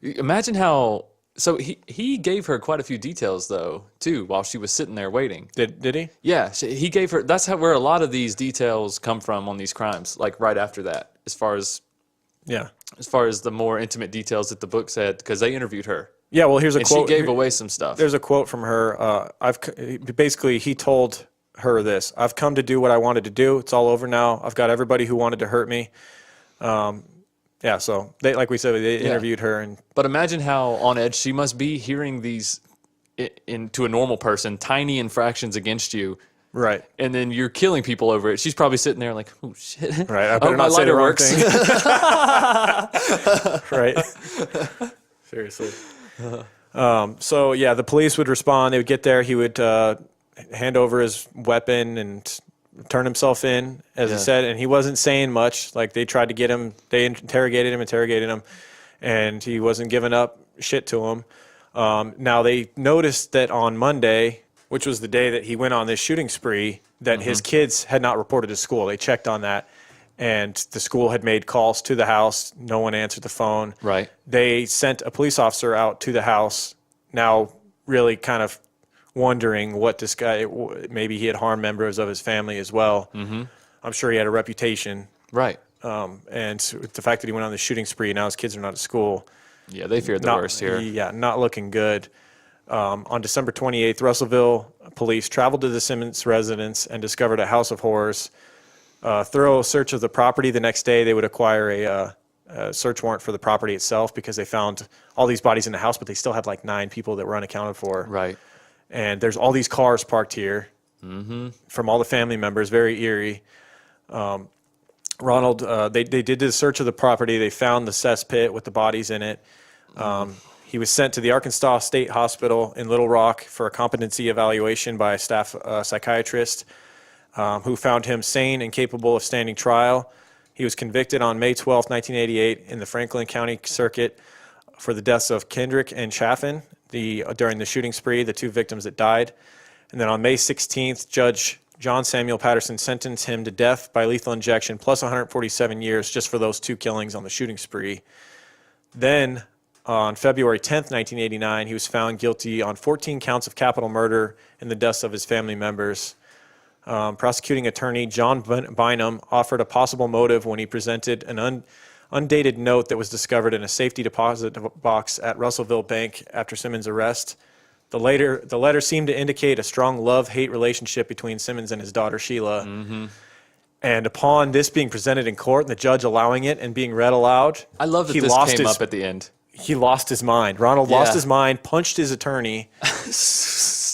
Imagine how. So he gave her quite a few details though too while she was sitting there waiting. Did he? Yeah, he gave her. That's where a lot of these details come from on these crimes. Like right after that, as far as the more intimate details that the book said, because they interviewed her. Yeah, well, here's a quote. She gave away some stuff. There's a quote from her. He told her this: "I've come to do what I wanted to do. It's all over now. I've got everybody who wanted to hurt me." So they, like we said, they interviewed her. But imagine how on edge she must be hearing these, to a normal person, tiny infractions against you. Right. And then you're killing people over it. She's probably sitting there like, oh, shit. Right. I better not say the wrong thing. Right. Seriously. The police would respond. They would get there. He would hand over his weapon and turn himself in, as he said. And he wasn't saying much. Like, they tried to get him. They interrogated him. And he wasn't giving up shit to him. Now, they noticed that on Monday, which was the day that he went on this shooting spree, that his kids had not reported to school. They checked on that, and the school had made calls to the house. No one answered the phone. Right. They sent a police officer out to the house, now really kind of wondering what this guy, maybe he had harmed members of his family as well. Mm-hmm. I'm sure he had a reputation. Right. And the fact that he went on the shooting spree, now his kids are not at school. Yeah, they feared the worst here. Yeah, not looking good. On December 28th, Russellville police traveled to the Simmons residence and discovered a house of horrors. Thorough search of the property. The next day, they would acquire a search warrant for the property itself because they found all these bodies in the house, but they still had like 9 people that were unaccounted for. Right. And there's all these cars parked here from all the family members. Very eerie. Ronald, they did the search of the property. They found the cesspit with the bodies in it. He was sent to the Arkansas State Hospital in Little Rock for a competency evaluation by a staff psychiatrist who found him sane and capable of standing trial. He was convicted on May 12, 1988 in the Franklin County Circuit for the deaths of Kendrick and Chaffin during the shooting spree, the 2 victims that died. And then on May 16th, Judge John Samuel Patterson sentenced him to death by lethal injection plus 147 years just for those 2 killings on the shooting spree. Then on February 10th, 1989, he was found guilty on 14 counts of capital murder in the deaths of his family members. Prosecuting attorney John Bynum offered a possible motive when he presented an undated note that was discovered in a safety deposit box at Russellville Bank after Simmons' arrest. The letter seemed to indicate a strong love-hate relationship between Simmons and his daughter Sheila. Mm-hmm. And upon this being presented in court and the judge allowing it and being read aloud, I love that this came up at the end. He lost his mind. Ronald lost his mind, punched his attorney,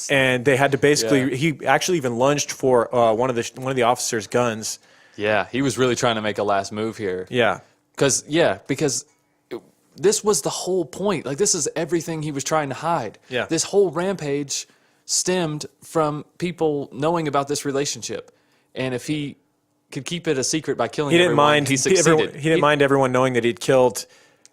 and they had to basically. He actually even lunged for one of the officers' guns. Yeah, he was really trying to make a last move here. Yeah, because this was the whole point. Like, this is everything he was trying to hide. Yeah, this whole rampage stemmed from people knowing about this relationship, and if he could keep it a secret by killing everyone, he succeeded. He didn't mind everyone knowing that he'd killed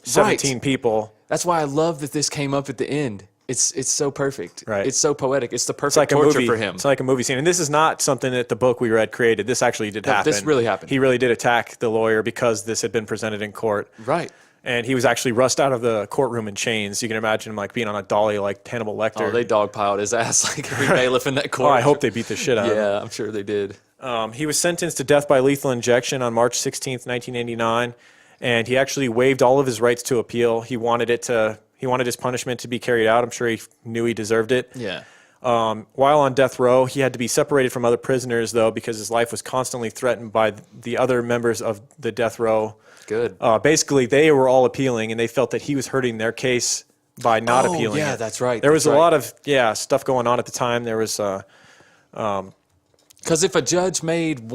17 people. That's why I love that this came up at the end. It's so perfect. Right. It's so poetic. It's the perfect torture for him. It's like a movie scene. And this is not something that the book we read created. This actually did happen. This really happened. He really did attack the lawyer because this had been presented in court. Right. And he was actually rushed out of the courtroom in chains. You can imagine him like being on a dolly like Hannibal Lecter. Oh, they dogpiled his ass like every bailiff in that court. Oh, I hope they beat the shit out of him. Yeah, I'm sure they did. He was sentenced to death by lethal injection on March 16th, 1989. And he actually waived all of his rights to appeal. He wanted his punishment to be carried out. I'm sure he knew he deserved it. Yeah. While on death row, he had to be separated from other prisoners, though, because his life was constantly threatened by the other members of the death row. Good. Basically, they were all appealing, and they felt that he was hurting their case by not appealing. Yeah, that's right. There was a lot of stuff going on at the time. There was because if a judge made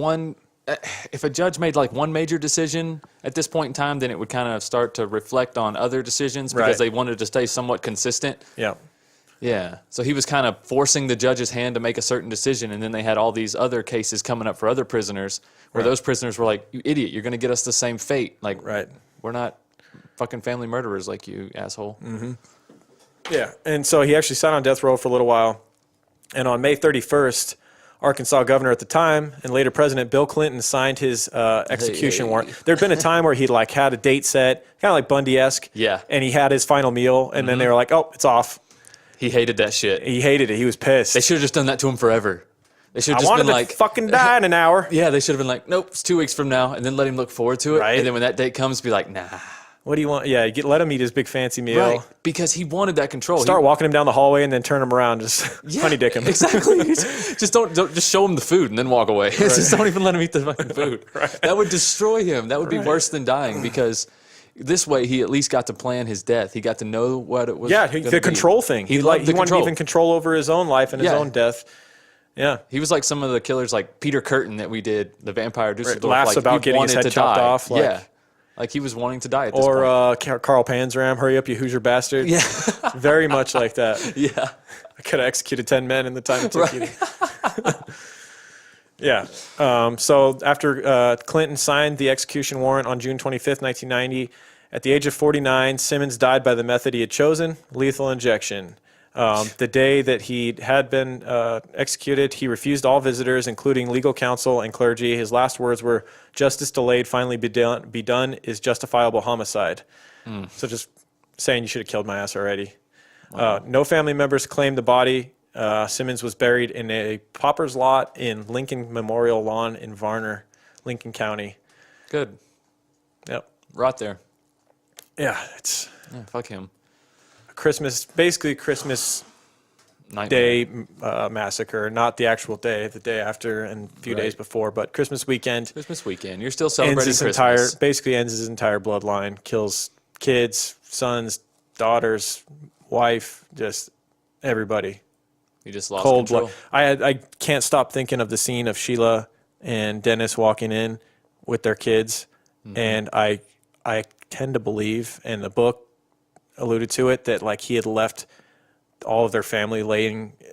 like one major decision at this point in time, then it would kind of start to reflect on other decisions because they wanted to stay somewhat consistent. Yeah. Yeah. So he was kind of forcing the judge's hand to make a certain decision, and then they had all these other cases coming up for other prisoners where those prisoners were like, "You idiot, you're going to get us the same fate." Like, we're not fucking family murderers like you, asshole. Mm-hmm. Yeah. And so he actually sat on death row for a little while. And on May 31st, Arkansas governor at the time and later President Bill Clinton signed his execution warrant. There'd been a time where he'd like had a date set, kind of like Bundy-esque. Yeah. And he had his final meal, and then they were like, "Oh, it's off." He hated that shit. He hated it. He was pissed. They should have just done that to him forever. They should have just been like, fucking die in an hour. Yeah, they should have been like, "Nope, it's 2 weeks from now," and then let him look forward to it. Right. And then when that date comes, be like, "Nah." What do you want? Yeah, let him eat his big fancy meal. Right, because he wanted that control. Start walking him down the hallway and then turn him around, just honey dick him. Exactly. just don't just show him the food and then walk away. Right. Just don't even let him eat the fucking food. Right. That would destroy him. That would be worse than dying because this way he at least got to plan his death. He got to know what it was. Yeah, the control thing. He wanted even control over his own life and his own death. Yeah, he was like some of the killers, like Peter Curtin that we did, the vampire Dusseldorf. Laughs like, about getting his head chopped off. Like, like he was wanting to die at this point. Or Carl Panzram, "Hurry up, you Hoosier bastard." Yeah. Very much like that. Yeah. I could have executed 10 men in the time it took you. Yeah. So after Clinton signed the execution warrant on June 25th, 1990, at the age of 49, Simmons died by the method he had chosen, lethal injection. The day that he had been executed, he refused all visitors, including legal counsel and clergy. His last words were, "Justice delayed, finally be done is justifiable homicide." So just saying you should have killed my ass already. Wow. No family members claimed the body. Simmons was buried in a pauper's lot in Lincoln Memorial Lawn in Varner, Lincoln County. Good. Yep. Right there. Yeah, fuck him. Basically Christmas Nightmare. Day massacre, not the actual day, the day after and a few days before, but Christmas weekend. Christmas weekend. You're still celebrating Christmas. Basically ends his entire bloodline, kills kids, sons, daughters, wife, just everybody. You just lost Cold control. blood. I can't stop thinking of the scene of Sheila and Dennis walking in with their kids, and I tend to believe, and the book alluded to it, that like he had left all of their family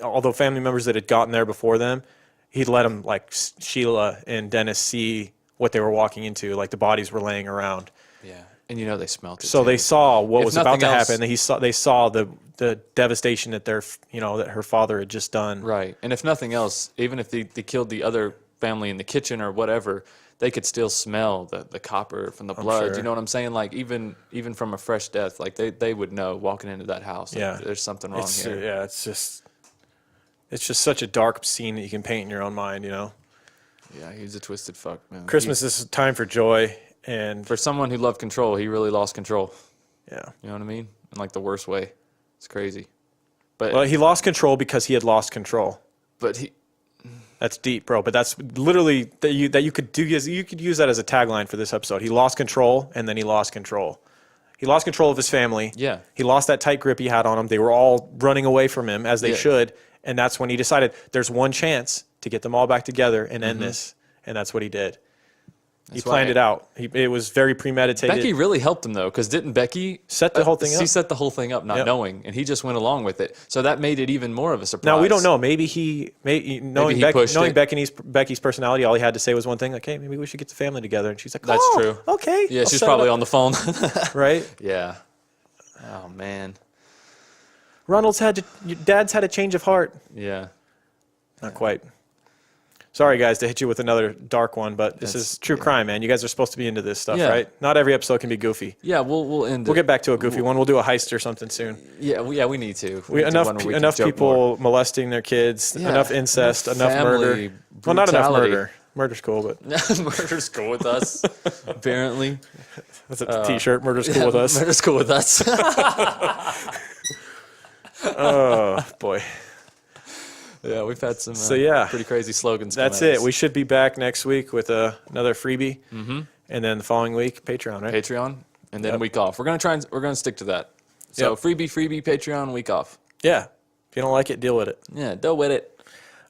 all the family members that had gotten there before them, he'd let them, like Sheila and Dennis, see what they were walking into, like the bodies were laying around. Yeah, and they smelt it. So they saw what was about to happen. They saw the devastation that that her father had just done. Right, and if nothing else, even if they killed the other family in the kitchen or whatever, they could still smell the copper from the blood. Sure. You know what I'm saying? Like even from a fresh death, like they would know walking into that house. Yeah, like, there's something wrong here. Yeah, it's just such a dark scene that you can paint in your own mind. Yeah, he's a twisted fuck, man. Christmas is a time for joy, and for someone who loved control, he really lost control. Yeah, you know what I mean? In like the worst way. It's crazy. But he lost control because he had lost control. But that's deep, bro. But that's literally that you could use that as a tagline for this episode. He lost control, and then he lost control. He lost control of his family. Yeah. He lost that tight grip he had on them. They were all running away from him, as they should. And that's when he decided there's one chance to get them all back together and end this. And that's what he did. He planned it out. It was very premeditated. Becky really helped him, though, because didn't Becky set the whole thing up? She set the whole thing up not knowing, and he just went along with it. So that made it even more of a surprise. Now, we don't know. Knowing Becky's personality, all he had to say was one thing, like, hey, maybe we should get the family together. And she's like, that's true. Okay. Yeah, she's probably on the phone. Right? Yeah. Oh, man. Your dad's had a change of heart. Yeah. Not quite. Sorry, guys, to hit you with another dark one, but this is true crime, man. You guys are supposed to be into this stuff, right? Not every episode can be goofy. Yeah, we'll end it. We'll get back to a goofy one. We'll do a heist or something soon. Yeah, we need to. Enough people molesting their kids, enough incest, enough murder. Well, not enough murder. Murder's cool, but murder's cool with us. Apparently, that's a T-shirt. Murder's cool with us. Murder's cool with us. Oh boy. Yeah, we've had some pretty crazy slogans. That's it. We should be back next week with another freebie, and then the following week Patreon, right? Patreon, and then week off. We're gonna stick to that. So freebie, Patreon, week off. Yeah. If you don't like it, deal with it. Yeah, deal with it.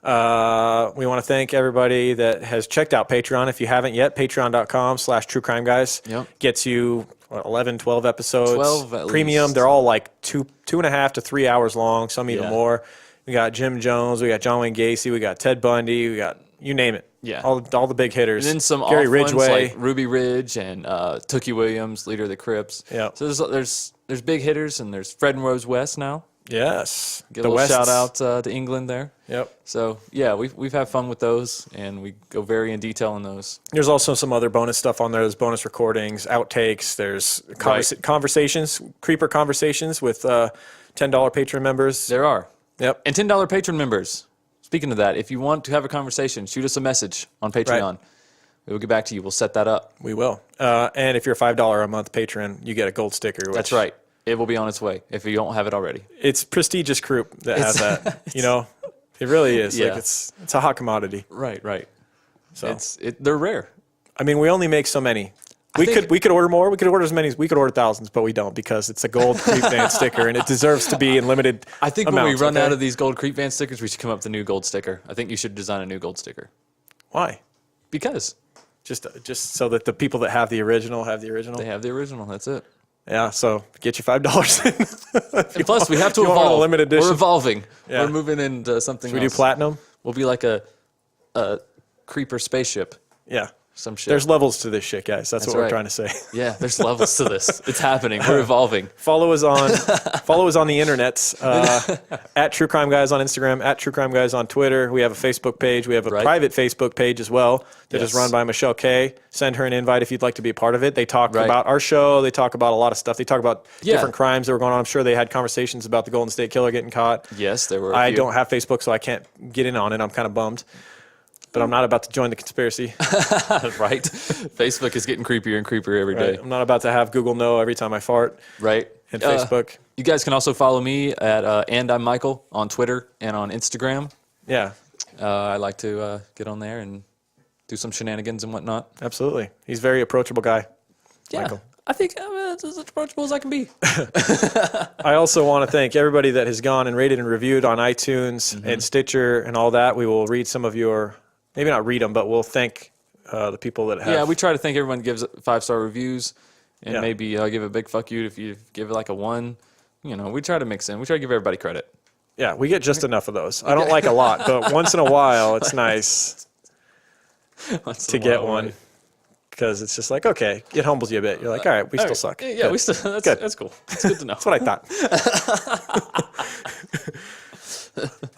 We want to thank everybody that has checked out Patreon. If you haven't yet, patreon.com/truecrimeguys gets you 11, 12 episodes. 12 at premium. least. They're all like 2.5 to 3 hours long, some even more. We got Jim Jones, we got John Wayne Gacy, we got Ted Bundy, we got you name it. Yeah. All the big hitters. And then some Gary off Ridgway. ones like Ruby Ridge and Tookie Williams, leader of the Crips. Yeah. So there's big hitters, and there's Fred and Rose West now. Yes. Get a little shout out to England there. Yep. So yeah, we've had fun with those, and we go very in detail on those. There's also some other bonus stuff on there. There's bonus recordings, outtakes. There's conversations, creeper conversations with $10 patron members. There are. Yep. And $10 patron members. Speaking of that, if you want to have a conversation, shoot us a message on Patreon. Right. We will get back to you. We'll set that up. We will. And if you're a $5 a month patron, you get a gold sticker. That's right. It will be on its way if you don't have it already. It's prestigious group that has that. It really is. Yeah. Like it's a hot commodity. Right. So they're rare. I mean, we only make so many. We could order more. We could order as many as we could order thousands, but we don't because it's a gold Creep Van sticker and it deserves to be in limited. I think when we run out of these gold Creep Van stickers, we should come up with a new gold sticker. I think you should design a new gold sticker. Why? Because just so that the people that have the original have the original. They have the original. That's it. Yeah. So get your $5. And plus, we have to evolve. A limited edition. We're evolving. Yeah. We're moving into something. Should we do platinum? We'll be like a creeper spaceship. Yeah. some shit. There's levels to this shit, guys. That's what we're trying to say. Yeah, there's levels to this. It's happening. We're evolving. Follow us on the internets at True Crime Guys on Instagram, at True Crime Guys on Twitter. We have a Facebook page. We have a private Facebook page as well that is run by Michelle K. Send her an invite if you'd like to be a part of it. They talk about our show. They talk about a lot of stuff. They talk about different crimes that were going on. I'm sure they had conversations about the Golden State Killer getting caught. Yes, there were. I don't have Facebook, so I can't get in on it. I'm kind of bummed. But I'm not about to join the conspiracy. Right? Facebook is getting creepier and creepier every day. I'm not about to have Google know every time I fart. Right. And Facebook. You guys can also follow me at And I'm Michael on Twitter and on Instagram. Yeah. I like to get on there and do some shenanigans and whatnot. Absolutely. He's a very approachable guy. Yeah. Michael. I think I'm as approachable as I can be. I also want to thank everybody that has gone and rated and reviewed on iTunes and Stitcher and all that. We will read some of your... Maybe not read them, but we'll thank the people that have. Yeah, we try to thank everyone gives 5-star reviews, and maybe give a big fuck you if you give it like a 1. You know, we try to mix in. We try to give everybody credit. Yeah, we get just enough of those. I don't like a lot, but once in a while, it's nice to get one because it's just like, okay, it humbles you a bit. You're like, all right, we still suck. Yeah, good. we still. That's cool. It's good to know. That's what I thought.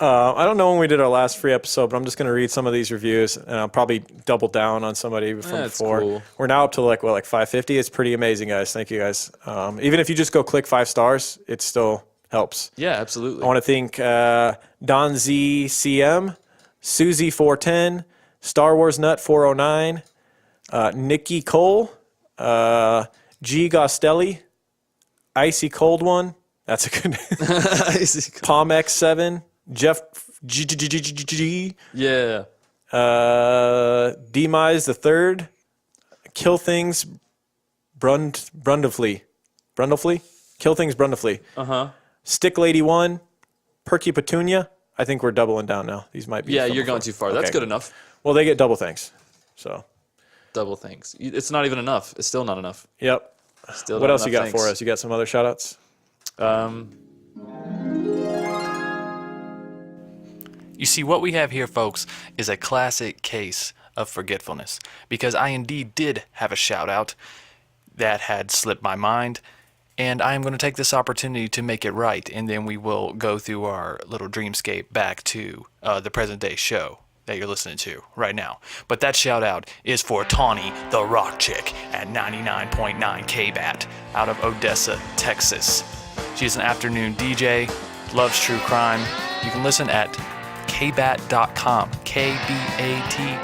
I don't know when we did our last free episode, but I'm just going to read some of these reviews, and I'll probably double down on somebody from before. Cool. We're now up to like 550. It's pretty amazing, guys. Thank you, guys. Even if you just go click 5 stars, it still helps. Yeah, absolutely. I want to thank Don Z CM, Susie 410, Star Wars Nut 409, Nikki Cole, G Gostelli, Icy Cold One. That's a good name. Palm X7, Jeff G. Yeah. Demise the Third, Kill Things Brundlefly. Kill Things Brundlefly. Stick Lady 1, Perky Petunia. I think we're doubling down now. These might be. Yeah, you're going too far. That's good enough. Well, they get double thanks. So. Double thanks. It's not even enough. It's still not enough. Yep. Still. What else you got for us? You got some other shout outs? You see, what we have here, folks, is a classic case of forgetfulness, because I indeed did have a shout out that had slipped my mind, and I am going to take this opportunity to make it right, and then we will go through our little dreamscape back to the present day show that you're listening to right now. But that shout out is for Tawny the Rock Chick at 99.9 KBAT out of Odessa, Texas. She's an afternoon DJ, loves true crime. You can listen at kbat.com, KBAT.com,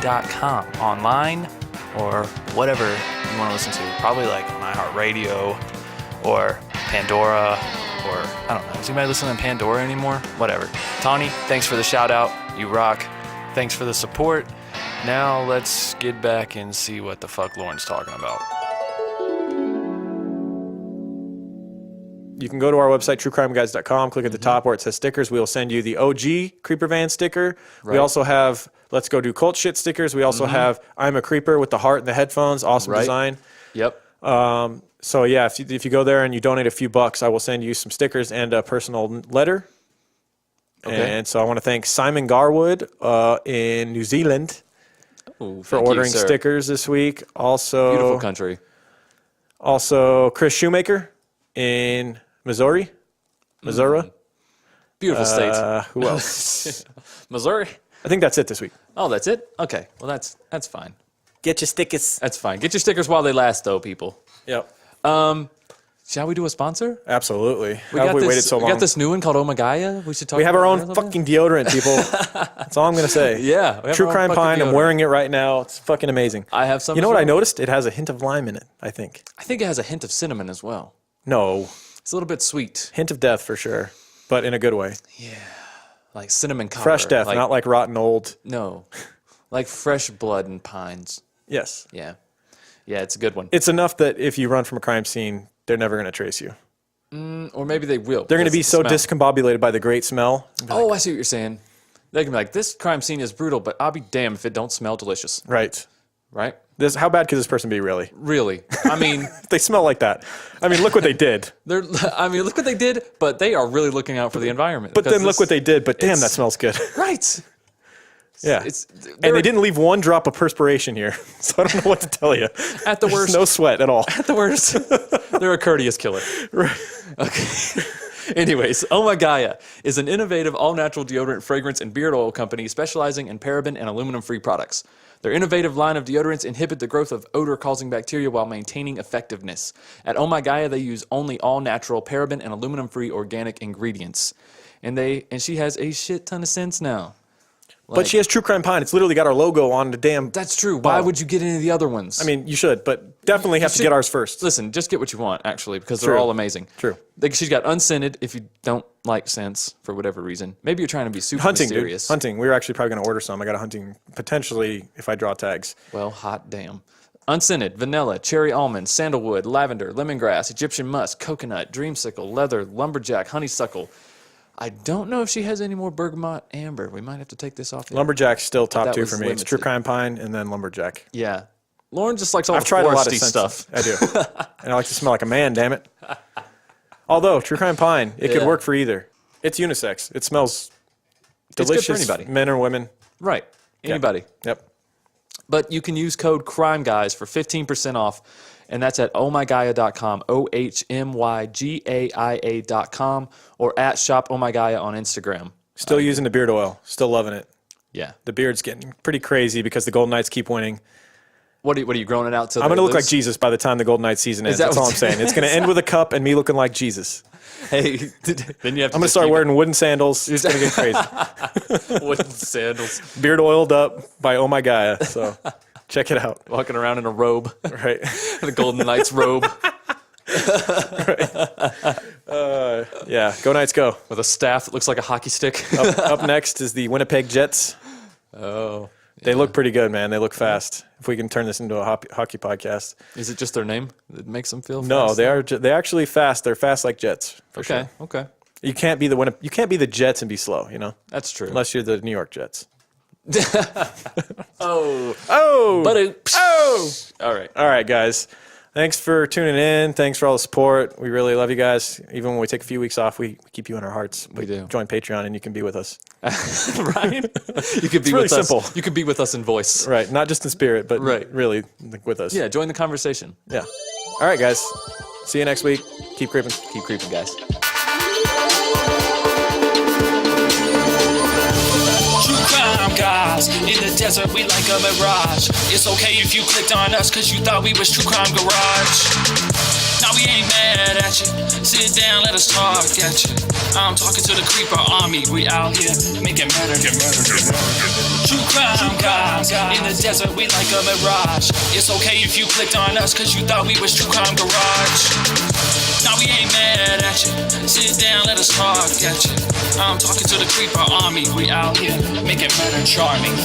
online or whatever you want to listen to. Probably like on iHeartRadio or Pandora, or I don't know. Is anybody listening to Pandora anymore? Whatever. Tawny, thanks for the shout out. You rock. Thanks for the support. Now let's get back and see what the fuck Lauren's talking about. You can go to our website, truecrimeguys.com, click at the top where it says stickers. We will send you the OG Creeper Van sticker. Right. We also have Let's Go Do Cult Shit stickers. We also have I'm a Creeper with the heart and the headphones. Awesome design. Yep. So, yeah, if you go there and you donate a few bucks, I will send you some stickers and a personal letter. Okay. And so I want to thank Simon Garwood in New Zealand for ordering stickers this week. Also, beautiful country. Also, Chris Shoemaker in Missouri. Beautiful state. Who else? Missouri. I think that's it this week. Oh, that's it? Okay. Well, that's fine. Get your stickers. That's fine. Get your stickers while they last, though, people. Yep. Shall we do a sponsor? Absolutely. How have we waited so long? We got this new one called Omagaya. We should talk. We have our own fucking deodorant, people. That's all I'm gonna say. Yeah. True Crime Pine. I'm wearing it right now. It's fucking amazing. I have some. You know what I noticed? It has a hint of lime in it. I think it has a hint of cinnamon as well. No. It's a little bit sweet. Hint of death for sure, but in a good way. Yeah. Like cinnamon copper. Fresh death, not like rotten old. No. Like fresh blood and pines. Yes. Yeah. Yeah, it's a good one. It's enough that if you run from a crime scene, they're never going to trace you. Or maybe they will. They're going to be so discombobulated by the great smell. Oh, I see what you're saying. They can be like, this crime scene is brutal, but I'll be damned if it don't smell delicious. Right. Right? How bad could this person be, really? Really. I mean... They smell like that. I mean, look what they did. Look what they did, but they are really looking out for the environment. But then look what they did, but damn, that smells good. Right. Yeah. And they didn't leave one drop of perspiration here, so I don't know what to tell you. At the worst. No sweat at all. At the worst. They're a courteous killer. Right. Okay. Anyways, Oh My Gaia is an innovative all-natural deodorant, fragrance, and beard oil company specializing in paraben and aluminum-free products. Their innovative line of deodorants inhibit the growth of odor-causing bacteria while maintaining effectiveness. At Oh My Gaia, they use only all-natural, paraben, and aluminum-free organic ingredients. And she has a shit ton of scents now. But she has True Crime Pine. It's literally got our logo on the damn... That's true. Why would you get any of the other ones? I mean, you should, but definitely have to get ours first. Listen, just get what you want, actually, because they're all amazing. True. She's got unscented if you don't like scents for whatever reason. Maybe you're trying to be super hunting, mysterious. Dude. Hunting. We're actually probably going to order some. I got a hunting, potentially, if I draw tags. Well, hot damn. Unscented, vanilla, cherry almond, sandalwood, lavender, lemongrass, Egyptian musk, coconut, dreamsicle, leather, lumberjack, honeysuckle. I don't know if she has any more bergamot amber. We might have to take this off. Lumberjack's still top 2 for me. It's True Crime Pine and then Lumberjack. Yeah. Lauren just likes all I've the tried a lot of stuff. I do. And I like to smell like a man, damn it. Although, True Crime Pine, it could work for either. It's unisex. It smells delicious. It's good for anybody. Men or women. Right. Anybody. Yep. But you can use code CRIMEGUYS for 15% off. And that's at ohmygaia.com, ohmygaia.com, or at Shop Oh My Gaia on Instagram. Still using the beard oil. Still loving it. Yeah. The beard's getting pretty crazy because the Golden Knights keep winning. What are you growing it out to? I'm going to look like Jesus by the time the Golden Knights season ends. That's all I'm saying. It's going to end with a cup and me looking like Jesus. Hey, then you have to I'm going to start wearing wooden sandals. It's going to get crazy. Wooden sandals. Beard oiled up by Oh My Gaia. So check it out. Walking around in a robe. Right. The Golden Knights robe. Yeah, go Knights go. With a staff that looks like a hockey stick. Up next is the Winnipeg Jets. Oh. They look pretty good, man. They look fast. If we can turn this into a hockey podcast. Is it just their name that makes them feel fast? No, they're actually fast. They're fast like Jets, for sure. Okay. You can't be the Jets and be slow, you know? That's true. Unless you're the New York Jets. Oh. But all right, guys. Thanks for tuning in. Thanks for all the support. We really love you guys. Even when we take a few weeks off, we keep you in our hearts. We do. Join Patreon and you can be with us. Right? You can be really with us. simple. You can be with us in voice. Right. Not just in spirit, but really with us. Yeah, join the conversation. Yeah. All right, guys. See you next week. Keep creeping. Keep creeping, guys. True crime guys, in the desert we like a mirage. It's okay if you clicked on us cause you thought we was True Crime Garage. Now we ain't mad at you, sit down, let us talk at you. I'm talking to the creeper army, we out here making better. True crime guys, in the desert we like a mirage. It's okay if you clicked on us cause you thought we was True Crime Garage. Now we ain't mad at you, sit down, let us talk at you. I'm talking to the creeper army, we out here making better charming.